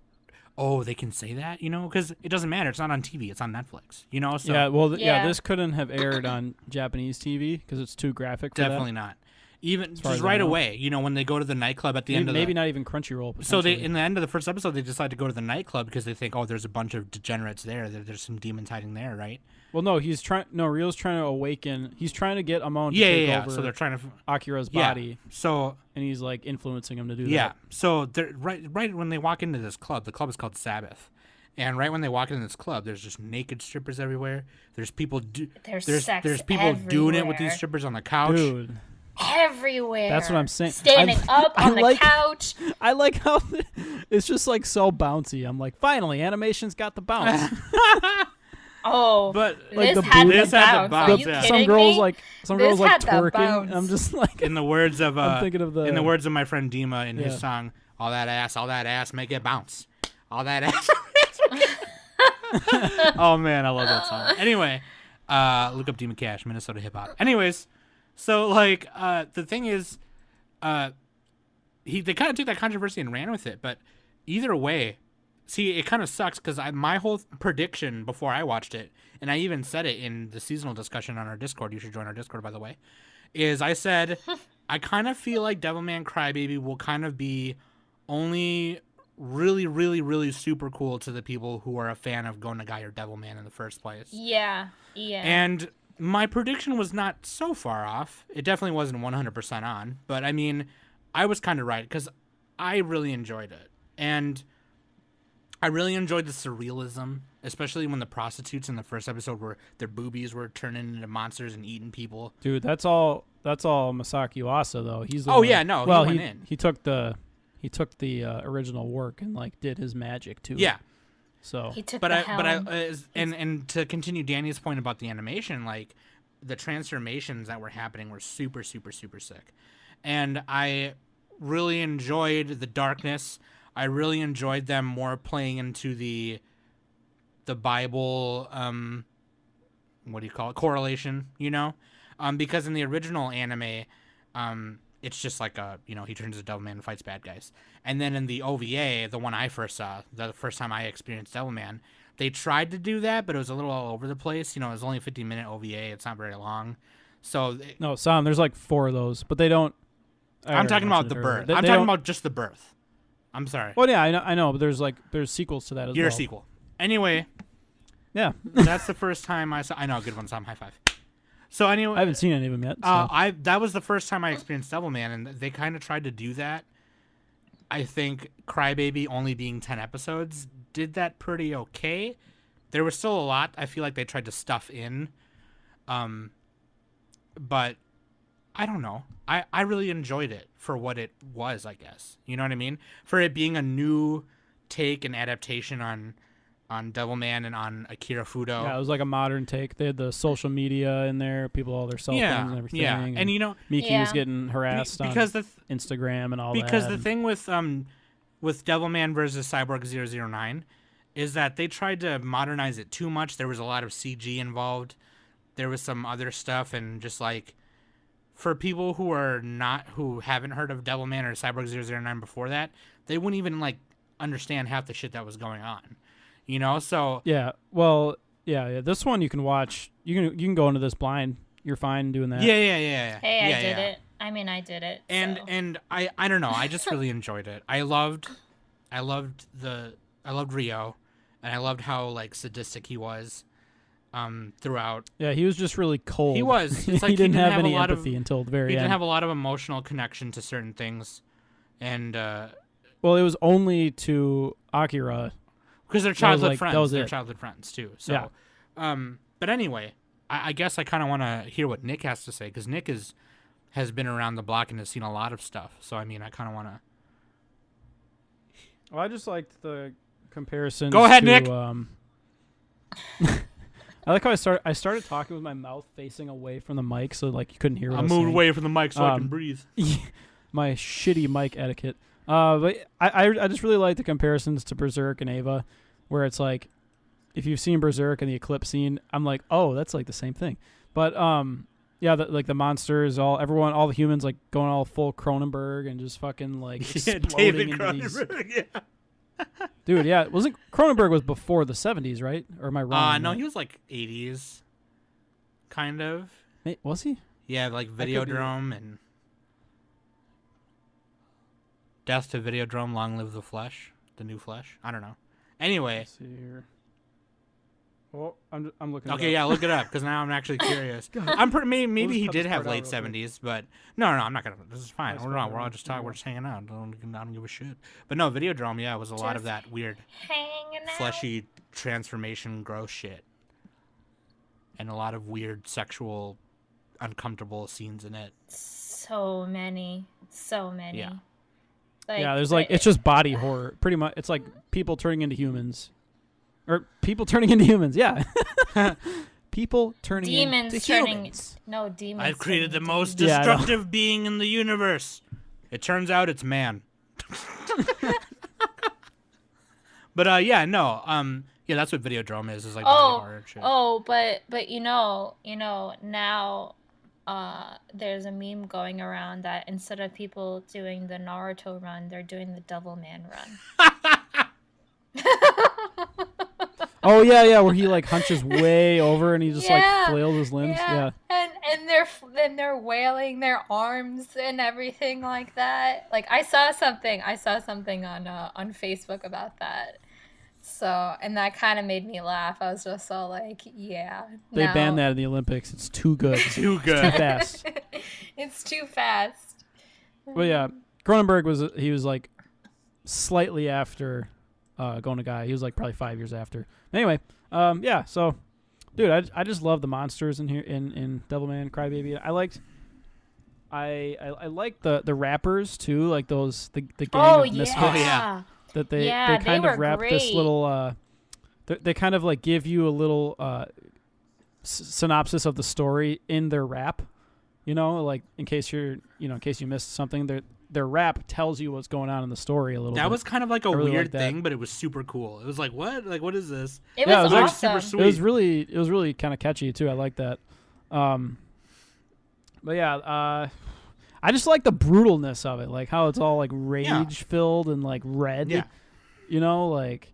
Speaker 4: oh, they can say that, because it doesn't matter. It's not on TV. It's on Netflix, so
Speaker 3: Yeah, well,
Speaker 2: Yeah.
Speaker 3: this couldn't have aired on Japanese TV because it's too graphic for
Speaker 4: definitely not. Even
Speaker 3: far
Speaker 4: just
Speaker 3: as I
Speaker 4: right
Speaker 3: know.
Speaker 4: away, when they go to the nightclub at the
Speaker 3: that.
Speaker 4: end of
Speaker 3: Maybe
Speaker 4: the
Speaker 3: not even Crunchyroll.
Speaker 4: So they,
Speaker 3: potentially.
Speaker 4: in the end of the first episode, they decide to go to the nightclub because they think, oh, there's a bunch of degenerates there. There's some demons hiding there, right?
Speaker 3: Well, no, he's trying. No, Rio's trying to awaken. He's trying to get Amon to
Speaker 4: Yeah,
Speaker 3: take
Speaker 4: yeah.
Speaker 3: over
Speaker 4: So they're trying to,
Speaker 3: Akira's
Speaker 4: yeah.
Speaker 3: body,
Speaker 4: So
Speaker 3: and he's like influencing him to do
Speaker 4: yeah,
Speaker 3: that.
Speaker 4: so they're right when they walk into this club. The club is called Sabbath, and right when they walk into this club, there's just naked strippers everywhere. There's people.
Speaker 2: There's sex
Speaker 4: people doing it with these
Speaker 2: everywhere.
Speaker 4: strippers on the couch.
Speaker 3: Dude,
Speaker 2: Everywhere.
Speaker 3: That's what I'm saying.
Speaker 2: Standing up
Speaker 3: I
Speaker 2: on the
Speaker 3: like-
Speaker 2: couch.
Speaker 3: I like how it's just like so bouncy. I'm like, finally, animation's got the bounce.
Speaker 2: Oh,
Speaker 4: But
Speaker 3: Like
Speaker 2: this
Speaker 3: the
Speaker 2: had
Speaker 3: boob-
Speaker 2: the
Speaker 4: This had the
Speaker 2: bounce.
Speaker 4: bounce,
Speaker 2: Are you
Speaker 4: yeah.
Speaker 2: kidding
Speaker 3: some girls
Speaker 2: me?
Speaker 3: like some
Speaker 2: This
Speaker 3: girls like
Speaker 2: had the
Speaker 3: twerking.
Speaker 2: bounce.
Speaker 3: I'm just like,
Speaker 4: in the words of
Speaker 3: I'm thinking of the
Speaker 4: in the words of my friend Dima in his
Speaker 3: Yeah.
Speaker 4: song, all that ass, make it bounce. All that ass. Oh man, I love that song. Anyway, look up Dima Cash, Minnesota hip hop. Anyways, so like the thing is, they kind of took that controversy and ran with it, but either way, see, it kind of sucks because my whole prediction before I watched it, and I even said it in the seasonal discussion on our Discord. You should join our Discord, by the way. Is I said I kind of feel like Devilman Crybaby will kind of be only really, really, really super cool to the people who are a fan of Go Nagai or Devilman in the first place.
Speaker 2: Yeah.
Speaker 4: And my prediction was not so far off. It definitely wasn't 100% on, but I mean, I was kind of right because I really enjoyed it. And I really enjoyed the surrealism, especially when the prostitutes in the first episode were their boobies were turning into monsters and eating people.
Speaker 3: dude, that's all Masaaki Yuasa though. He's the
Speaker 4: Oh,
Speaker 3: one-
Speaker 4: yeah, no, he
Speaker 3: well,
Speaker 4: went in.
Speaker 3: he took the original work and like did his magic too.
Speaker 4: Yeah.
Speaker 3: So
Speaker 2: He took
Speaker 4: But
Speaker 2: the
Speaker 4: I
Speaker 2: helm.
Speaker 4: and to continue Danny's point about the animation, like the transformations that were happening were super, super, super sick. And I really enjoyed the darkness. I really enjoyed them more playing into the Bible, what do you call it? Correlation, because in the original anime, it's just like he turns into Devilman and fights bad guys. And then in the OVA, the one I first saw, the first time I experienced Devilman, they tried to do that, but it was a little all over the place. It was only a 15-minute OVA. It's not very long. So
Speaker 3: no, Sam, there's like 4 of those, but they don't. I
Speaker 4: I'm
Speaker 3: already
Speaker 4: talking about
Speaker 3: mentioned
Speaker 4: the
Speaker 3: it earlier.
Speaker 4: birth.
Speaker 3: They
Speaker 4: I'm
Speaker 3: don't-
Speaker 4: talking about just the birth. I'm sorry.
Speaker 3: Well, yeah, I know, but there's sequels to that as
Speaker 4: You're
Speaker 3: well.
Speaker 4: a sequel. Anyway,
Speaker 3: Yeah,
Speaker 4: that's the first time I saw. I know, good one, Sam. High five. So anyway,
Speaker 3: I haven't seen any of them yet. So.
Speaker 4: that was the first time I experienced Devilman, and they kind of tried to do that. I think Crybaby only being 10 episodes did that pretty okay. There was still a lot I feel like they tried to stuff in, but I don't know. I really enjoyed it for what it was, I guess. You know what I mean? For it being a new take and adaptation on Devilman and on Akira Fudo.
Speaker 3: Yeah, it was like a modern take. They had the social media in there, people all their cell phones and everything.
Speaker 4: Yeah, and you know,
Speaker 3: Miki was getting harassed
Speaker 4: because
Speaker 3: on Instagram and all
Speaker 4: because
Speaker 3: that.
Speaker 4: the thing with Devilman versus Cyborg 009 is that they tried to modernize it too much. There was a lot of CG involved. There was some other stuff, and just like for people who haven't heard of Devilman or Cyborg 009 before that, they wouldn't even like understand half the shit that was going on. You know, so
Speaker 3: yeah. Well, yeah. This one you can watch. You can go into this blind. You're fine doing that.
Speaker 4: Yeah.
Speaker 2: Hey, I did it. I mean, I did it.
Speaker 4: And I don't know. I just really enjoyed it. I loved Rio, and I loved how like sadistic he was throughout.
Speaker 3: Yeah, he was just really cold.
Speaker 4: He was. It's like
Speaker 3: he didn't have any
Speaker 4: a lot
Speaker 3: empathy until the very
Speaker 4: He
Speaker 3: end.
Speaker 4: didn't have a lot of emotional connection to certain things, and
Speaker 3: well, it was only to Akira.
Speaker 4: Because they're childhood
Speaker 3: that was
Speaker 4: friends. They're
Speaker 3: it.
Speaker 4: childhood friends too. So, but anyway, I guess I kind of want to hear what Nick has to say, because Nick has been around the block and has seen a lot of stuff. So I mean, I kind of want to.
Speaker 3: Well, I just liked the comparison.
Speaker 4: Go ahead, Nick.
Speaker 3: I like how I started talking with my mouth facing away from the mic, so like you couldn't hear what I was
Speaker 4: moved
Speaker 3: saying.
Speaker 4: away from the mic so I can breathe.
Speaker 3: My shitty mic etiquette. But I just really like the comparisons to Berserk and Eva, where it's like, if you've seen Berserk and the Eclipse scene, I'm like, oh, that's like the same thing. But yeah, like the monsters, all the humans like going all full Cronenberg and just fucking like exploding
Speaker 4: David
Speaker 3: into these.
Speaker 4: Cronenberg. Yeah.
Speaker 3: Dude, yeah, wasn't Cronenberg was before the 70s, right? Or am I wrong?
Speaker 4: No, he was like 80s, kind of.
Speaker 3: Was he?
Speaker 4: Yeah, like Videodrome and Death to Videodrome, Long Live the Flesh, the new Flesh. I don't know. Anyway.
Speaker 3: Let's see here. Oh, I'm looking.
Speaker 4: Okay, yeah, look it up, because now I'm actually curious. Maybe he did have late 70s, but no, I'm not gonna. This is fine. We're all just talking. We're just hanging out. I don't give a shit. But no, Videodrome, yeah, was a lot of that weird, fleshy transformation, gross shit, and a lot of weird sexual, uncomfortable scenes in it.
Speaker 2: So many.
Speaker 4: Yeah.
Speaker 2: Like,
Speaker 3: yeah, there's like it's just body horror. Pretty much, it's like people turning into humans. Or people turning into humans, yeah. People turning into humans.
Speaker 2: No, demons.
Speaker 4: I've created the most
Speaker 3: Yeah,
Speaker 4: destructive being in the universe. It turns out it's man. But yeah, that's what Videodrome is like body horror and shit.
Speaker 2: But you know now there's a meme going around that instead of people doing the Naruto run, they're doing the Devilman run.
Speaker 3: Oh yeah, where he like hunches way over and he just like flails his limbs. Yeah.
Speaker 2: And they're wailing their arms and everything like that. Like I saw something on Facebook about that. So, and that kind of made me laugh. I was just all like, yeah.
Speaker 3: They banned that in the Olympics. It's too good.
Speaker 4: Too good.
Speaker 3: It's too fast.
Speaker 2: It's too fast.
Speaker 3: Well, yeah, Cronenberg was like slightly after Go Nagai. He was like probably 5 years after. Anyway, yeah. So, dude, I just love the monsters in here in Devilman Crybaby. I liked the rappers too, like those the gang of misfits.
Speaker 4: Oh yeah.
Speaker 3: That they kind of wrap
Speaker 2: great.
Speaker 3: this little they kind of like give you a little synopsis of the story in their rap, like in case you missed something, their rap tells you what's going on in the story a little bit.
Speaker 4: That was kind of like a
Speaker 3: really
Speaker 4: weird
Speaker 3: like
Speaker 4: thing, but it was super cool. It was like, what? Like, what is this?
Speaker 2: It was
Speaker 3: like
Speaker 2: awesome.
Speaker 4: super sweet.
Speaker 3: It was really kind of catchy too. I like that. But yeah, I just like the brutalness of it, like how it's all like rage filled and like red.
Speaker 4: Yeah.
Speaker 3: Like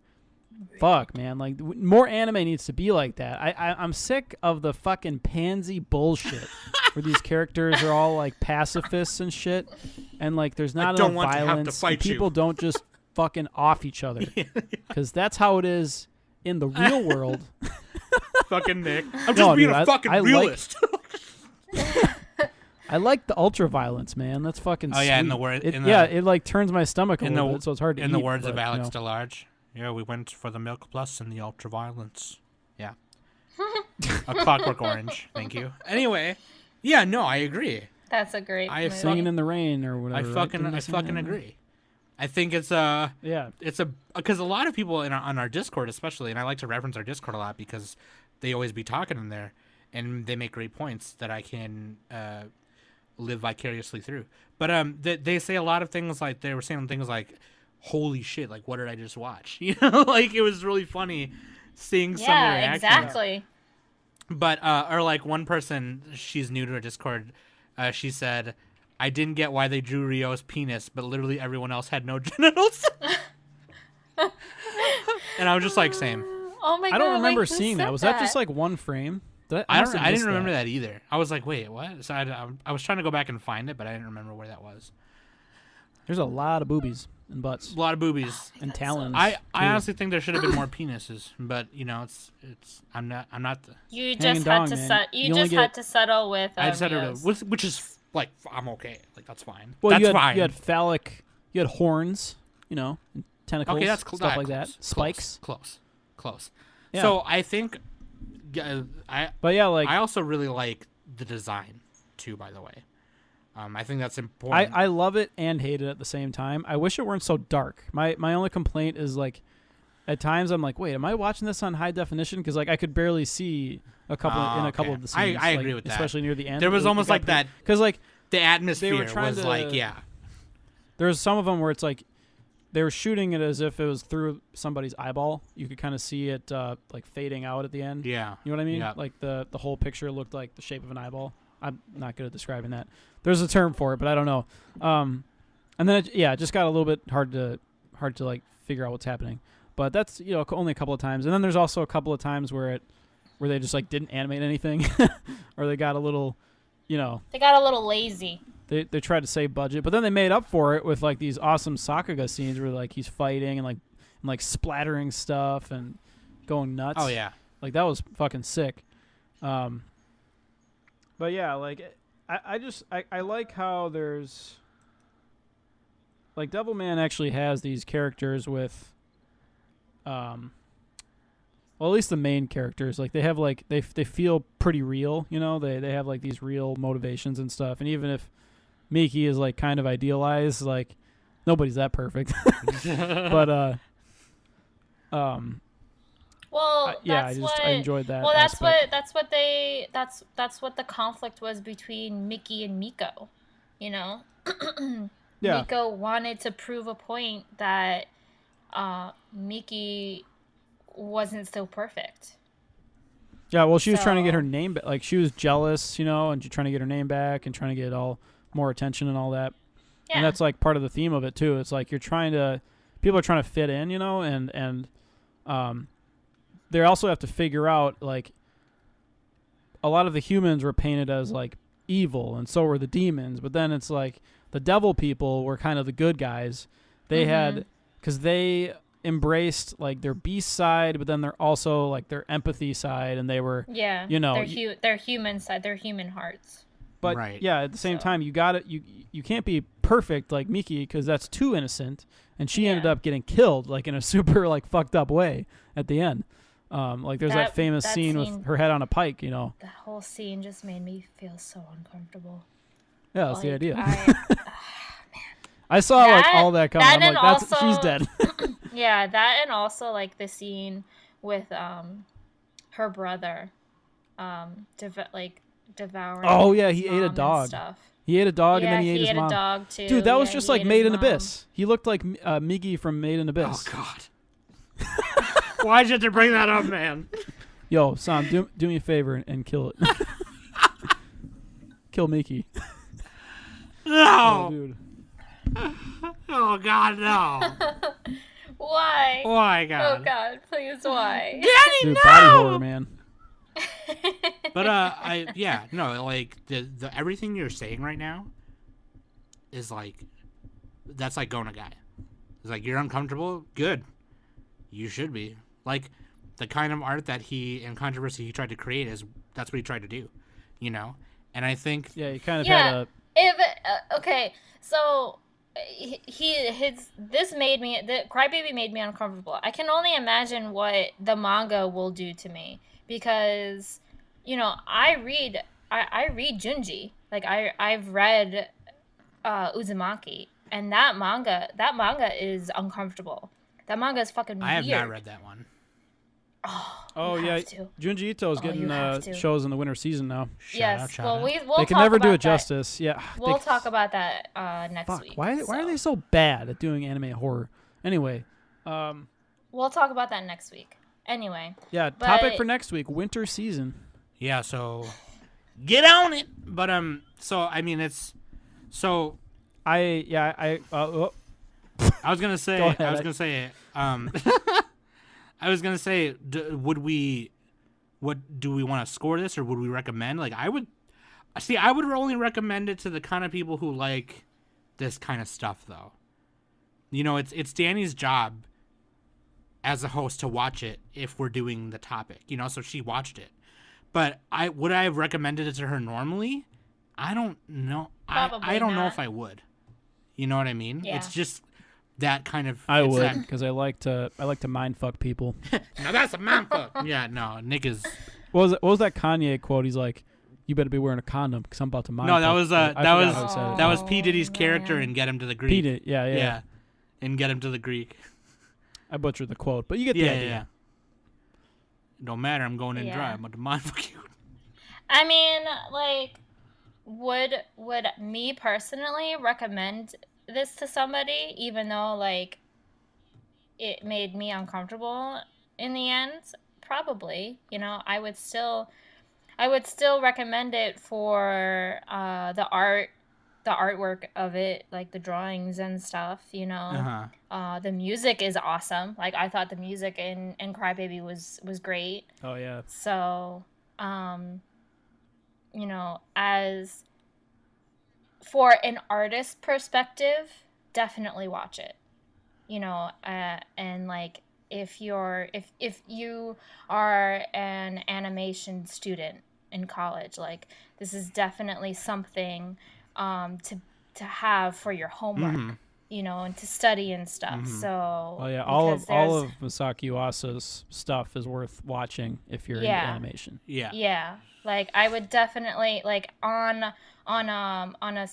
Speaker 3: fuck, man. Like more anime needs to be like that. I'm sick of the fucking pansy bullshit where these characters are all like pacifists and shit, and like there's not enough violence. And people don't just fucking off each other, because that's how it is in the real world.
Speaker 4: Fucking Nick, I'm just being a fucking realist.
Speaker 3: I like the ultra violence, man. That's fucking.
Speaker 4: Oh yeah,
Speaker 3: sweet. It like turns my stomach a little bit, so it's hard to eat.
Speaker 4: In the words of
Speaker 3: but,
Speaker 4: Alex DeLarge, yeah, we went for the milk plus and the ultra violence. Yeah, a Clockwork Orange. Thank you. Anyway, yeah, no, I agree.
Speaker 2: That's a great
Speaker 4: I
Speaker 2: movie.
Speaker 3: Singing in the Rain or whatever.
Speaker 4: I
Speaker 3: right?
Speaker 4: fucking
Speaker 3: Didn't they
Speaker 4: I
Speaker 3: sing in
Speaker 4: fucking
Speaker 3: the Rain?
Speaker 4: agree. I think it's
Speaker 3: Yeah.
Speaker 4: because a lot of people on our Discord especially, and I like to reference our Discord a lot because they always be talking in there, and they make great points that I can live vicariously through. But they say a lot of things like they were saying things like, "Holy shit! Like what did I just watch?" You know, like it was really funny seeing some of the
Speaker 2: Yeah,
Speaker 4: reactions.
Speaker 2: exactly.
Speaker 4: But or like one person, she's new to our Discord. She said, "I didn't get why they drew Ryo's penis, but literally everyone else had no genitals." And I was just like, same.
Speaker 2: Oh my god!
Speaker 3: I don't remember
Speaker 2: wait, who
Speaker 3: seeing
Speaker 2: said
Speaker 3: that. Was that just like one frame?
Speaker 4: I didn't remember that either. I was like, wait, what? So I was trying to go back and find it, but I didn't remember where that was.
Speaker 3: There's a lot of boobies and butts
Speaker 4: A lot of boobies.
Speaker 3: and talons.
Speaker 4: I
Speaker 3: too.
Speaker 4: honestly think there should have been more penises, but you know, it's I'm not the.
Speaker 2: You
Speaker 3: Hanging
Speaker 2: just
Speaker 3: dong,
Speaker 2: had to
Speaker 3: man. You only
Speaker 2: had to settle with.
Speaker 4: I just had to,
Speaker 2: Rio's.
Speaker 4: which is like I'm okay, like that's fine.
Speaker 3: Well,
Speaker 4: That's
Speaker 3: you had,
Speaker 4: fine.
Speaker 3: You had phallic. You had horns. You know, and tentacles.
Speaker 4: Okay, that's
Speaker 3: stuff like that. Spikes.
Speaker 4: Close.
Speaker 3: Yeah.
Speaker 4: So I think,
Speaker 3: But yeah, like
Speaker 4: I also really like the design too. By the way, I think that's important.
Speaker 3: I love it and hate it at the same time. I wish it weren't so dark. My only complaint is like, at times I'm like, wait, am I watching this on high definition? Because like I could barely see a couple in a couple
Speaker 4: okay.
Speaker 3: of the scenes.
Speaker 4: I
Speaker 3: like,
Speaker 4: agree with that.
Speaker 3: especially near the end.
Speaker 4: There was almost like that.
Speaker 3: because like
Speaker 4: The atmosphere
Speaker 3: trying
Speaker 4: was
Speaker 3: to-
Speaker 4: like, yeah,
Speaker 3: there's some of them where it's like they were shooting it as if it was through somebody's eyeball. You could kind of see it like fading out at the end.
Speaker 4: yeah.
Speaker 3: You know what I mean?
Speaker 4: Yeah.
Speaker 3: Like the whole picture looked like the shape of an eyeball. I'm not good at describing that. There's a term for it, but I don't know. And then it just got a little bit hard to like figure out what's happening. But that's only a couple of times. And then there's also a couple of times where they just like didn't animate anything, or they got a little,
Speaker 2: They got a little lazy.
Speaker 3: they tried to save budget, but then they made up for it with like these awesome Sakuga scenes where like he's fighting and like splattering stuff and going nuts.
Speaker 4: Oh yeah.
Speaker 3: Like that was fucking sick. But yeah, like I like how there's like Devilman actually has these characters with well, at least the main characters, like they have like they feel pretty real, they have like these real motivations and stuff. And even if Miki is like kind of idealized, like nobody's that perfect. But
Speaker 2: Well,
Speaker 3: yeah,
Speaker 2: that's
Speaker 3: I enjoyed that.
Speaker 2: Well,
Speaker 3: aspect.
Speaker 2: that's what the conflict was between Mickey and Miko.
Speaker 3: Yeah.
Speaker 2: Miko wanted to prove a point that Mickey wasn't so perfect.
Speaker 3: Yeah, well, she was trying to get
Speaker 2: So-
Speaker 3: her name back. Like, she was jealous, and she's trying to get her name back and trying to get all more attention and all that.
Speaker 2: Yeah.
Speaker 3: And that's, like, part of the theme of it, too. It's like people are trying to fit in, and they also have to figure out, like, a lot of the humans were painted as, like, evil, and so were the demons. But then it's like the devil people were kind of the good guys. They had, because they embraced like their beast side, but then they're also like their empathy side, and they were
Speaker 2: their human side, their human hearts.
Speaker 3: but
Speaker 4: Right.
Speaker 3: yeah, at the same
Speaker 2: So-
Speaker 3: time, you can't be perfect like Miki, because that's too innocent, and she ended
Speaker 2: Yeah.
Speaker 3: up getting killed like in a super like fucked up way at the end. Like there's that famous
Speaker 2: that
Speaker 3: scene
Speaker 2: scene-
Speaker 3: with her head on a pike.
Speaker 2: That whole scene just made me feel so uncomfortable.
Speaker 3: Yeah, that's the
Speaker 2: Like,
Speaker 3: idea.
Speaker 2: I-
Speaker 3: I saw like
Speaker 2: That-
Speaker 3: all that coming.
Speaker 2: that
Speaker 3: I'm
Speaker 2: and
Speaker 3: like, she's
Speaker 2: also-
Speaker 3: dead.
Speaker 2: Yeah, that and also like the scene with her brother, devouring.
Speaker 3: Oh, yeah,
Speaker 2: his
Speaker 3: he ate a
Speaker 2: mom and
Speaker 3: dog.
Speaker 2: Stuff.
Speaker 3: He ate a dog,
Speaker 2: Yeah,
Speaker 3: and then he ate his
Speaker 2: ate
Speaker 3: mom.
Speaker 2: a dog too.
Speaker 3: Dude, that was
Speaker 2: Yeah,
Speaker 3: just
Speaker 2: he
Speaker 3: like
Speaker 2: ate his
Speaker 3: Made in
Speaker 2: mom.
Speaker 3: Abyss. He looked like Miggy from Made in Abyss.
Speaker 4: Oh God. Why'd you have to bring that up, man?
Speaker 3: Yo, Sam, do me a favor and kill it. Kill Miki. Oh,
Speaker 4: No.
Speaker 3: dude.
Speaker 4: Oh God, no.
Speaker 2: Why?
Speaker 4: Oh my
Speaker 2: Oh
Speaker 4: God.
Speaker 2: God, please why?
Speaker 3: Dude, body horror, man.
Speaker 4: But like the everything you're saying right now is like that's like Go Nagai. It's like you're uncomfortable. Good. You should be. Like the kind of art that he and controversy he tried to create that's what he tried to do, And I think
Speaker 3: Yeah, you kind of
Speaker 2: Yeah.
Speaker 3: had a.
Speaker 2: Okay, so this made me the Crybaby made me uncomfortable. I can only imagine what the manga will do to me because I read Junji, Like I've read Uzumaki, and that manga is uncomfortable. That manga is fucking weird.
Speaker 4: I have not read that one.
Speaker 3: Oh
Speaker 2: you
Speaker 3: yeah,
Speaker 2: have to.
Speaker 3: Junji Ito is
Speaker 2: Oh, you
Speaker 3: getting
Speaker 2: have to.
Speaker 3: shows in the winter season now.
Speaker 2: Yes. Well, we'll
Speaker 3: They can
Speaker 2: talk
Speaker 3: never do
Speaker 2: about
Speaker 3: it justice. Yeah.
Speaker 2: We'll talk about that next
Speaker 3: Fuck.
Speaker 2: week.
Speaker 3: Why are they so bad at doing anime horror? Anyway,
Speaker 2: We'll talk about that next week. Anyway.
Speaker 3: yeah. Topic for next week: winter season.
Speaker 4: Yeah. So get on it. But so I mean, it's so.
Speaker 3: I
Speaker 4: was gonna say.
Speaker 3: Go ahead.
Speaker 4: I was gonna say. I was gonna say. What do we want to score this, or would we recommend? Like, I would only recommend it to the kind of people who like this kind of stuff, though. You know, it's Danny's job as a host to watch it if we're doing the topic. You know, so she watched it. But would I have recommended it to her normally? I don't know. I don't know if I would. You know what I mean?
Speaker 2: Yeah.
Speaker 4: It's just that kind of.
Speaker 3: I would, because I like to mind fuck people.
Speaker 4: Now that's a mind fuck. Yeah, no, Nick is.
Speaker 3: What was that Kanye quote? He's like, "You better be wearing a condom, because I'm about to mind."
Speaker 4: No,
Speaker 3: fuck."
Speaker 4: that was P Diddy's character
Speaker 2: man.
Speaker 4: in Get Him to the Greek.
Speaker 3: P Diddy, yeah.
Speaker 4: And Get Him to the Greek.
Speaker 3: I butchered the quote, but you get the idea.
Speaker 4: Yeah. Don't matter. I'm going in
Speaker 2: Yeah.
Speaker 4: dry. I'm about to mind fuck you.
Speaker 2: I mean, like, would me personally recommend this to somebody, even though like it made me uncomfortable in the end? Probably. You know, I would still recommend it for the artwork of it, like the drawings and stuff, you know. The music is awesome. Like, I thought the music in Crybaby was great.
Speaker 3: Oh yeah.
Speaker 2: So, you know, as for an artist perspective, definitely watch it. You know, and like if you are an animation student in college, like this is definitely something to have for your homework, you know, and to study and stuff. So
Speaker 3: Oh yeah, all of Masaaki Yuasa's stuff is worth watching if you're into animation.
Speaker 2: Yeah. Like I would definitely, like, on a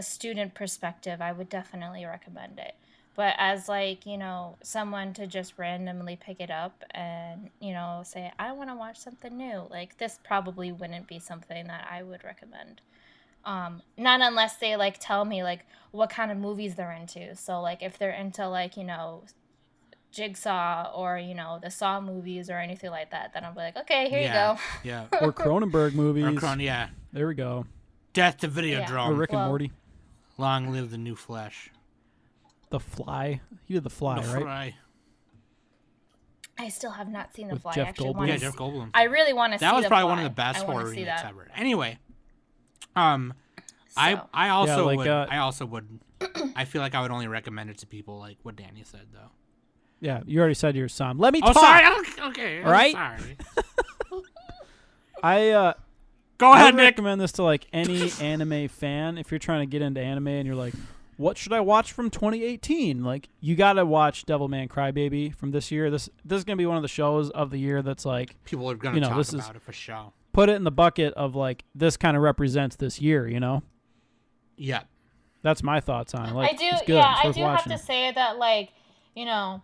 Speaker 2: student perspective, I would definitely recommend it. But as, like, you know, someone to just randomly pick it up and, you know, say, I want to watch something new, like, this probably wouldn't be something that I would recommend. Not unless they, like, tell me, like, what kind of movies they're into. So, like, if they're into, like, you know, Jigsaw or, you know, the Saw movies or anything like that, then I'll be like, okay, here you go.
Speaker 4: Yeah.
Speaker 3: Or Cronenberg movies.
Speaker 4: Yeah.
Speaker 3: There we go.
Speaker 4: Death to Videodrome.
Speaker 3: Or Rick and Morty.
Speaker 4: Long live the new Flesh.
Speaker 3: The Fly. You did The Fly, right?
Speaker 4: Fly.
Speaker 2: I still have not seen The
Speaker 3: With
Speaker 2: Fly.
Speaker 3: Jeff
Speaker 2: Actually,
Speaker 3: Goldblum.
Speaker 4: Yeah, Jeff Goldblum.
Speaker 2: I really want to see The Fly.
Speaker 4: That was probably one of the best
Speaker 2: I wanna
Speaker 4: horror
Speaker 2: see
Speaker 4: remakes
Speaker 2: that.
Speaker 4: ever. Anyway, I also would. I feel like I would only recommend it to people like what Danny said, though.
Speaker 3: Yeah, you already said your son. Let me
Speaker 4: Oh,
Speaker 3: talk.
Speaker 4: sorry. Okay.
Speaker 3: All right?
Speaker 4: Sorry.
Speaker 3: Go
Speaker 4: ahead,
Speaker 3: I
Speaker 4: Nick.
Speaker 3: recommend this to like any anime fan. If you're trying to get into anime and you're like, what should I watch from 2018? Like, you gotta watch Devilman Crybaby from this year. This is gonna be one of the shows of the year that's like,
Speaker 4: People are gonna talk about it for sure.
Speaker 3: Put it in the bucket of like, this kind of represents this year, you know?
Speaker 4: Yeah.
Speaker 3: That's my thoughts on it. Like,
Speaker 2: I do.
Speaker 3: it's good.
Speaker 2: Yeah,
Speaker 3: It's
Speaker 2: I
Speaker 3: worth
Speaker 2: do
Speaker 3: watching.
Speaker 2: have to say that, like, you know,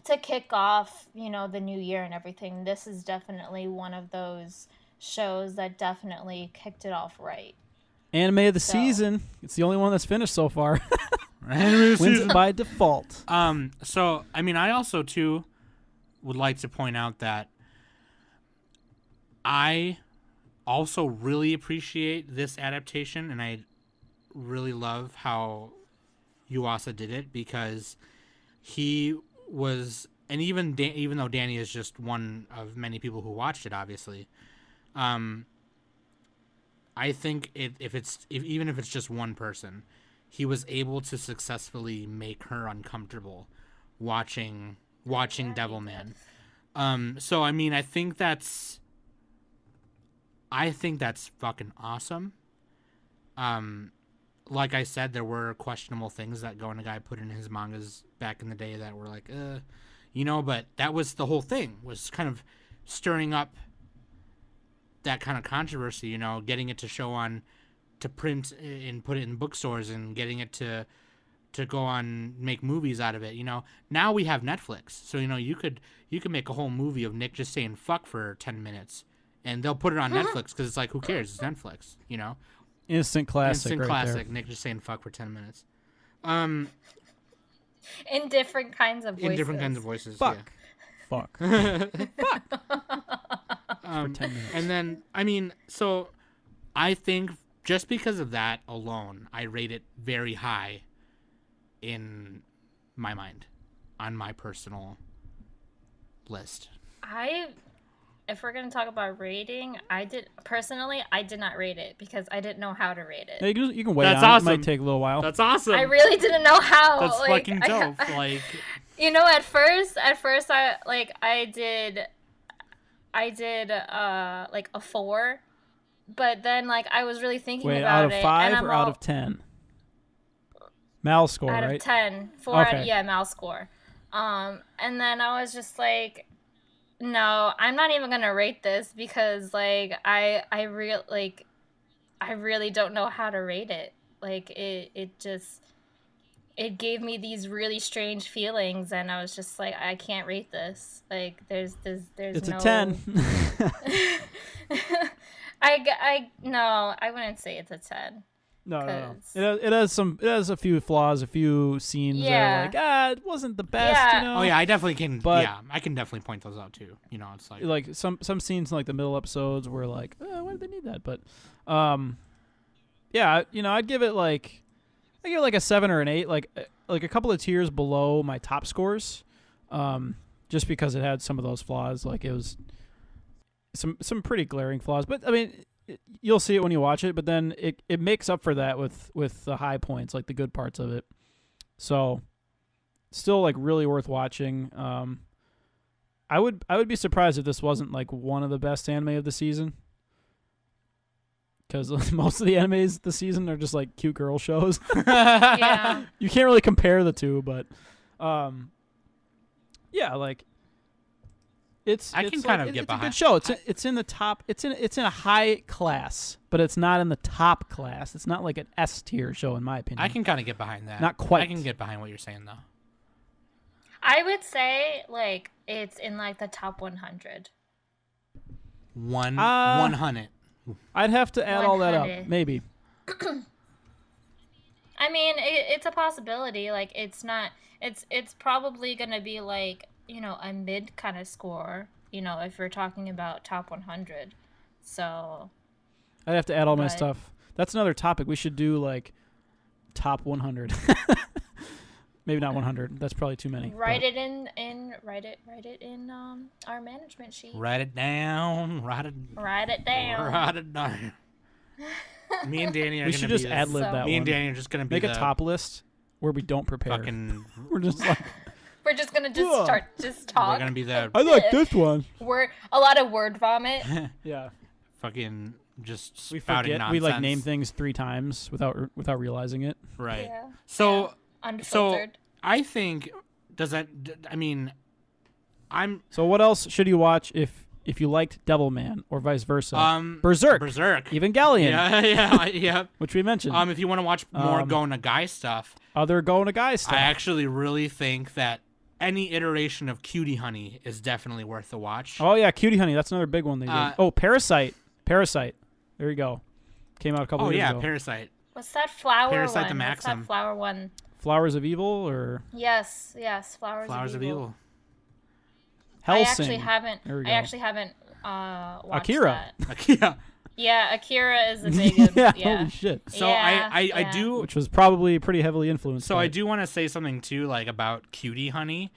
Speaker 2: to kick off, you know, the new year and everything, this is definitely one of those shows that definitely kicked it off right.
Speaker 3: Anime of the season. It's the only one that's finished so far.
Speaker 4: Wins
Speaker 3: it by default.
Speaker 4: So I mean, I also too would like to point out that I also really appreciate this adaptation, and I really love how Yuasa did it, because he was, and even though Danny is just one of many people who watched it, obviously, I think even if it's just one person, he was able to successfully make her uncomfortable watching Devilman. So I mean, I think that's fucking awesome. Like I said, there were questionable things that Go Nagai put in his mangas back in the day that were like, you know, but that was the whole thing, was kind of stirring up that kind of controversy, you know, getting it to show on to print and put it in bookstores and getting it to go on, make movies out of it. Now we have Netflix, so you could make a whole movie of Nick just saying fuck for 10 minutes, and they'll put it on Netflix because it's like, who cares? It's Netflix.
Speaker 3: Instant classic.
Speaker 4: Instant
Speaker 3: right
Speaker 4: classic.
Speaker 3: There.
Speaker 4: Nick just saying fuck for 10 minutes.
Speaker 2: In different kinds of voices.
Speaker 4: In different kinds of voices.
Speaker 3: Fuck.
Speaker 4: Yeah.
Speaker 3: Fuck. For 10 minutes.
Speaker 4: And then, so I think just because of that alone, I rate it very high in my mind on my personal list.
Speaker 2: If we're going to talk about rating, I did not rate it because I didn't know how to rate it.
Speaker 3: Yeah, you can wait
Speaker 4: That's
Speaker 3: on
Speaker 4: awesome.
Speaker 3: it. It might take a little while.
Speaker 4: That's awesome.
Speaker 2: I really didn't know how.
Speaker 4: That's fucking dope.
Speaker 2: At first I did like a 4, but then I was really thinking
Speaker 3: Wait,
Speaker 2: about
Speaker 3: out
Speaker 2: it.
Speaker 3: of 5
Speaker 2: and
Speaker 3: or out of 10? Mal score,
Speaker 2: out
Speaker 3: right?
Speaker 2: of 10. 4
Speaker 3: Okay.
Speaker 2: Mal score. And then I was just like, no, I'm not even gonna rate this because I really don't know how to rate it. It gave me these really strange feelings, and I was just like, I can't rate this. There's
Speaker 3: It's
Speaker 2: no...
Speaker 3: a 10.
Speaker 2: I wouldn't say it's a 10.
Speaker 3: No. It has a few flaws, a few scenes that are like, it wasn't the best,
Speaker 4: Oh yeah, I definitely can.
Speaker 3: But,
Speaker 4: I can definitely point those out too. It's
Speaker 3: like some scenes in the middle episodes were like, why did they need that? But, I'd give it a 7 or an 8, like a couple of tiers below my top scores, just because it had some of those flaws. It was some pretty glaring flaws, but you'll see it when you watch it, but then it makes up for that with the high points, like the good parts of it. So still really worth watching. I would be surprised if this wasn't one of the best anime of the season, because most of the animes this season are just cute girl shows.
Speaker 2: Yeah.
Speaker 3: You can't really compare the two, but
Speaker 4: I can kind of get behind.
Speaker 3: It's a good show. It's in the top. It's in a high class, but it's not in the top class. It's not like an S tier show, in my opinion.
Speaker 4: I can kind of get behind that.
Speaker 3: Not quite.
Speaker 4: I can get behind what you're saying though.
Speaker 2: I would say it's in the top 100.
Speaker 4: 100.
Speaker 3: I'd have to add all that
Speaker 2: 100.
Speaker 3: up, maybe.
Speaker 2: It's a possibility. It's not. It's probably gonna be a mid kind of score. If we're talking about top 100. So.
Speaker 3: I'd have to add all my stuff. That's another topic. We should do top 100. Maybe not 100. That's probably too many.
Speaker 2: Write it in our management sheet.
Speaker 4: Write it down.
Speaker 2: Write it down.
Speaker 4: Me and Danny are
Speaker 3: we
Speaker 4: gonna
Speaker 3: should just ad lib that one.
Speaker 4: Me and Danny are just gonna be
Speaker 3: make a top list where we don't prepare.
Speaker 4: Fucking.
Speaker 3: We're just
Speaker 2: we're just gonna start talk.
Speaker 4: We're gonna be the.
Speaker 3: I like this one.
Speaker 2: A lot of word vomit.
Speaker 3: Yeah.
Speaker 4: Fucking just
Speaker 3: we
Speaker 4: spouting
Speaker 3: forget.
Speaker 4: nonsense.
Speaker 3: We name things 3 times without realizing it.
Speaker 4: Right.
Speaker 2: Yeah.
Speaker 4: So.
Speaker 2: Unfiltered.
Speaker 4: So I think
Speaker 3: So what else should you watch if you liked Devilman or vice versa? Berserk. Evangelion.
Speaker 4: Yeah.
Speaker 3: Which we mentioned.
Speaker 4: If you want to watch more Go Nagai stuff.
Speaker 3: Other Go Nagai stuff.
Speaker 4: I actually really think that any iteration of Cutie Honey is definitely worth the watch.
Speaker 3: Oh yeah, Cutie Honey. That's another big one they did. Parasite. There you go. Came out a couple years ago.
Speaker 4: Parasite.
Speaker 2: What's that flower
Speaker 4: Parasite
Speaker 2: one?
Speaker 4: the Maxim.
Speaker 2: What's that flower one?
Speaker 3: Flowers of Evil or
Speaker 2: Yes, Flowers of Evil.
Speaker 3: Hellsing.
Speaker 2: I actually haven't watched
Speaker 3: Akira.
Speaker 2: that.
Speaker 4: Akira.
Speaker 2: Yeah, Akira is a big
Speaker 3: yeah,
Speaker 2: yeah.
Speaker 3: holy shit.
Speaker 4: So I do,
Speaker 3: which was probably pretty heavily influenced.
Speaker 4: So
Speaker 3: by
Speaker 4: I
Speaker 3: it.
Speaker 4: do want to say something too, about Cutie Honey.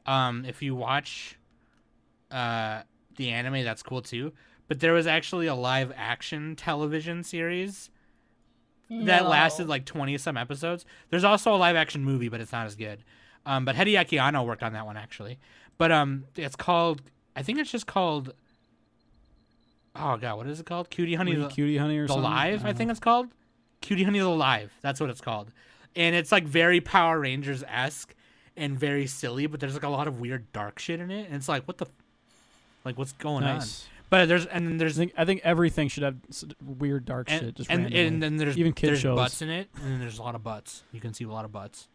Speaker 4: If you watch the anime, that's cool too. But there was actually a live action television series that lasted 20 some episodes. There's also a live action movie, but it's not as good. But Hideaki Anno worked on that one actually. But it's called, I think it's just called, oh god, what is it called? Cutie Honey
Speaker 3: Cutie Honey or
Speaker 4: the
Speaker 3: something?
Speaker 4: Live, I think it's called. Cutie Honey the Live. That's what it's called. And it's very Power Rangers-esque and very silly, but there's a lot of weird dark shit in it. And it's what the what's going on? But there's
Speaker 3: I think everything should have weird dark shit. Just randomly.
Speaker 4: and then there's
Speaker 3: even kid shows.
Speaker 4: butts in it, and then there's a lot of butts. You can see a lot of butts.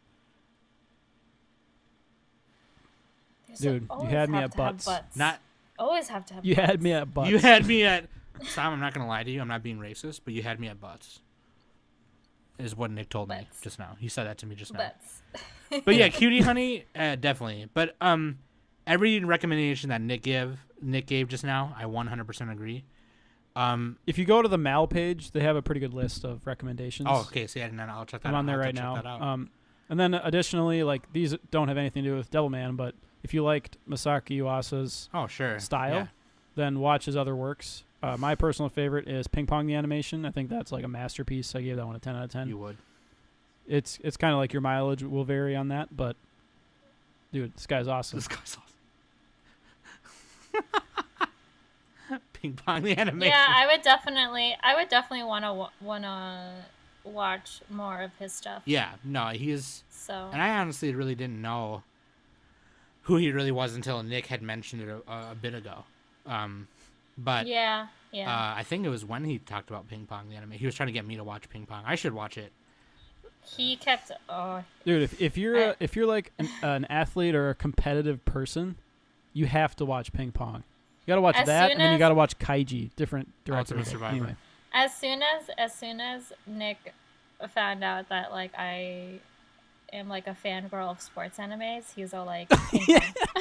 Speaker 3: Dude, you had me at butts.
Speaker 4: Not
Speaker 2: Always have to have.
Speaker 3: You
Speaker 2: butts.
Speaker 3: had me at butts.
Speaker 4: you had me at. Sam, I'm not gonna lie to you. I'm not being racist, but you had me at butts. Is what Nick told me just now. He said that to me just now.
Speaker 2: Butts.
Speaker 4: But yeah, Cutie Honey, definitely. But every recommendation that Nick gave just now, I 100% agree.
Speaker 3: If you go to the Mal page, they have a pretty good list of recommendations.
Speaker 4: Oh, okay. So yeah, and then I'll check that out.
Speaker 3: I'm on there right now. And then additionally, like these don't have anything to do with Devilman, but if you liked Masaaki Yuasa's style, then watch his other works. My personal favorite is Ping Pong the Animation. I think that's like a masterpiece. I gave that one a 10 out of 10.
Speaker 4: You would.
Speaker 3: It's kind of like your mileage will vary on that, but dude, this guy's awesome.
Speaker 4: This guy's awesome. Ping Pong the Animation.
Speaker 2: Yeah, I would definitely wanna watch more of his stuff.
Speaker 4: Yeah, no, he is.
Speaker 2: So.
Speaker 4: And I honestly really didn't know who he really was until Nick had mentioned it a bit ago. But
Speaker 2: yeah.
Speaker 4: I think it was when he talked about Ping Pong the anime. He was trying to get me to watch Ping Pong. I should watch it.
Speaker 2: He kept.
Speaker 3: Dude, if you're like an athlete or a competitive person, you have to watch Ping Pong. You gotta watch that, and then you gotta watch Kaiji. Different director.
Speaker 2: Anyway. As soon as Nick found out that like I am like a fangirl of sports animes, he was all like,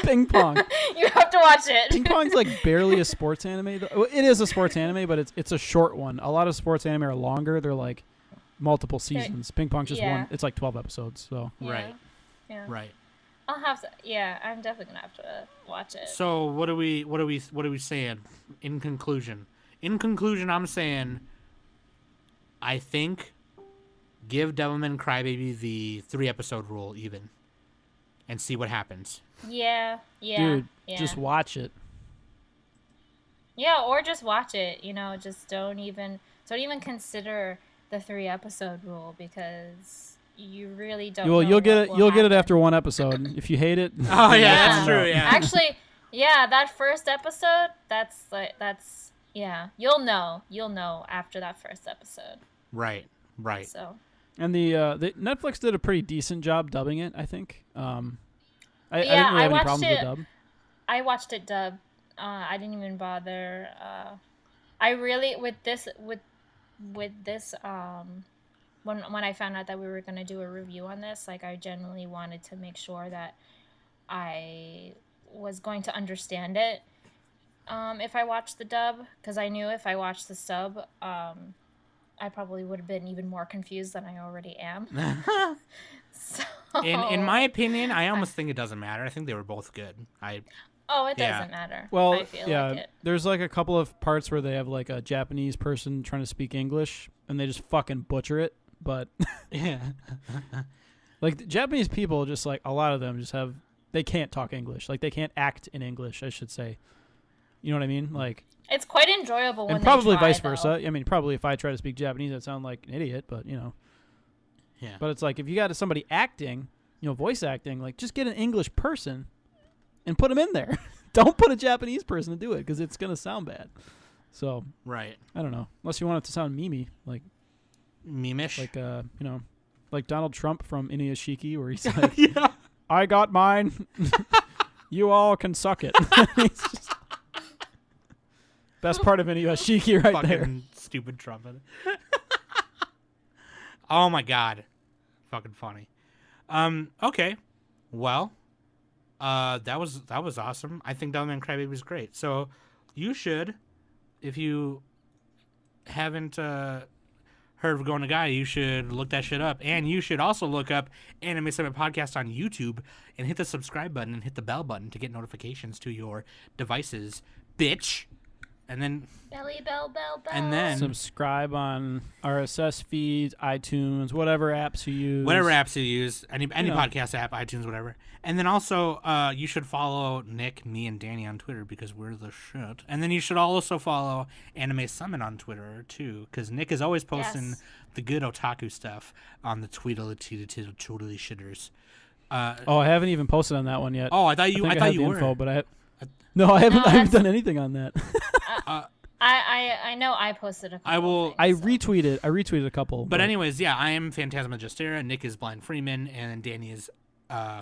Speaker 3: Ping Pong.
Speaker 2: You have to watch it.
Speaker 3: Ping Pong's like barely a sports anime. Well, it is a sports anime, but it's a short one. A lot of sports anime are longer. They're like multiple seasons. Ping Pong's just one. It's like 12 episodes. So
Speaker 4: right.
Speaker 2: I'll have to. Yeah, I'm definitely gonna have to watch it.
Speaker 4: So what are we saying? In conclusion, I'm saying, I think, give Devilman Crybaby the 3-episode rule even, and see what happens.
Speaker 2: Yeah.
Speaker 3: Dude, just watch it.
Speaker 2: Yeah, or just watch it. Just don't even consider the 3-episode rule because you really don't.
Speaker 3: Well,
Speaker 2: know
Speaker 3: you'll get
Speaker 2: it
Speaker 3: after one episode. If you hate it.
Speaker 4: Oh yeah, that's true. Yeah.
Speaker 2: Actually, yeah, that first episode, that's you'll know after that first episode.
Speaker 4: Right.
Speaker 2: So.
Speaker 3: And the Netflix did a pretty decent job dubbing it, I think. I didn't really have any problems with dub.
Speaker 2: I watched it dub. I didn't even bother. I really with this when I found out that we were gonna do a review on this, like I genuinely wanted to make sure that I was going to understand it if I watched the dub, because I knew if I watched the sub, I probably would have been even more confused than I already am. So,
Speaker 4: in my opinion, I almost think it doesn't matter. I think they were both good.
Speaker 2: It doesn't matter.
Speaker 3: Well,
Speaker 2: I feel like it.
Speaker 3: There's like a couple of parts where they have like a Japanese person trying to speak English, and they just fucking butcher it. But
Speaker 4: yeah,
Speaker 3: like the Japanese people, just like a lot of them, they can't talk English. Like they can't act in English, I should say. You know what I mean? Like
Speaker 2: it's quite enjoyable when
Speaker 3: and probably
Speaker 2: they try,
Speaker 3: vice versa.
Speaker 2: though.
Speaker 3: I mean, probably if I try to speak Japanese, I'd sound like an idiot. But
Speaker 4: yeah.
Speaker 3: But it's like if you got somebody acting, voice acting, like just get an English person and put them in there. Don't put a Japanese person to do it because it's gonna sound bad. So
Speaker 4: right.
Speaker 3: I don't know. Unless you want it to sound memey, like
Speaker 4: meme-ish,
Speaker 3: like like Donald Trump from Inuyashiki, where he's like, "I got mine. You all can suck it." He's just best part of Inuyashiki right
Speaker 4: fucking
Speaker 3: there.
Speaker 4: Stupid trumpet. Oh my god, fucking funny. Okay, well, that was awesome. I think Devilman Crybaby was great. So you should, if you haven't heard of Go Nagai, you should look that shit up, and you should also look up Anime Summit Podcast on YouTube and hit the subscribe button and hit the bell button to get notifications to your devices, bitch. And then
Speaker 2: belly bell.
Speaker 4: And then
Speaker 3: subscribe on RSS feeds, iTunes, whatever apps you use. Any podcast app, iTunes, whatever. And then also you should follow Nick, me, and Danny on Twitter because we're the shit. And then you should also follow Anime Summit on Twitter too, because Nick is always posting the good otaku stuff on the totally shitters. I haven't even posted on that one yet.
Speaker 4: Oh, I thought you were.
Speaker 3: Info, but I haven't done anything on that.
Speaker 2: I know I posted a couple.
Speaker 4: I will.
Speaker 2: Things,
Speaker 3: I
Speaker 2: so.
Speaker 3: retweeted a couple.
Speaker 4: But anyways, yeah, I am Phantasma Justera. Nick is Blind Freeman, and Danny is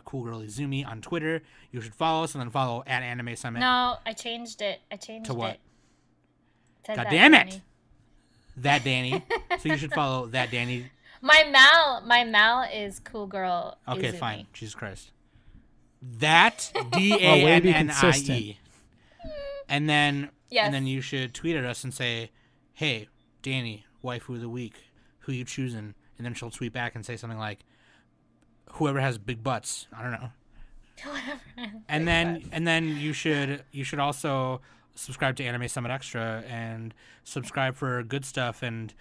Speaker 4: Cool Girl Izumi on Twitter. You should follow us and then follow at Anime Summit.
Speaker 2: No, I changed it.
Speaker 4: To what?
Speaker 2: It said
Speaker 4: God
Speaker 2: that
Speaker 4: damn it!
Speaker 2: Danny.
Speaker 4: That Danny. So you should follow that Danny.
Speaker 2: My Mal is Cool Girl.
Speaker 4: Okay,
Speaker 2: Izumi.
Speaker 4: fine. Jesus Christ. That
Speaker 3: way to be
Speaker 4: DANNIE.
Speaker 3: consistent.
Speaker 4: And then
Speaker 2: Yes.
Speaker 4: and then you should tweet at us and say, "Hey, Danny, waifu of the week, who you choosing?" And then she'll tweet back and say something like, "Whoever has big butts." I don't know. And then you should also subscribe to Anime Summit Extra and subscribe for good stuff and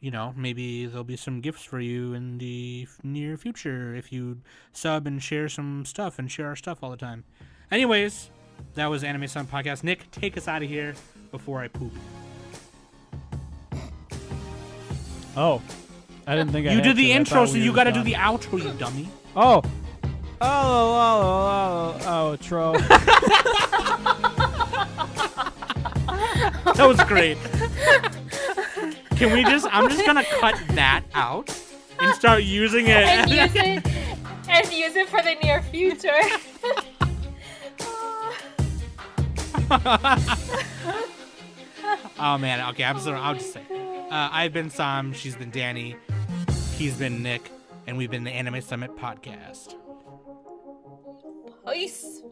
Speaker 4: you know, maybe there'll be some gifts for you in the near future if you sub and share some stuff and share our stuff all the time. Anyways, that was Anime Summit Podcast. Nick, take us out of here before I poop.
Speaker 3: Oh, I didn't think I
Speaker 4: You
Speaker 3: had
Speaker 4: did the
Speaker 3: to. I
Speaker 4: intro,
Speaker 3: thought
Speaker 4: so
Speaker 3: we
Speaker 4: you
Speaker 3: were
Speaker 4: got to do
Speaker 3: done.
Speaker 4: the outro, you dummy.
Speaker 3: Oh. Outro.
Speaker 4: That was great. Can we just? I'm just gonna cut that out and start using it.
Speaker 2: and use it for the near future.
Speaker 4: Oh man. Okay. I'll just say. I've been Sam. She's been Danny. He's been Nick, and we've been the Anime Summit Podcast.
Speaker 2: Peace.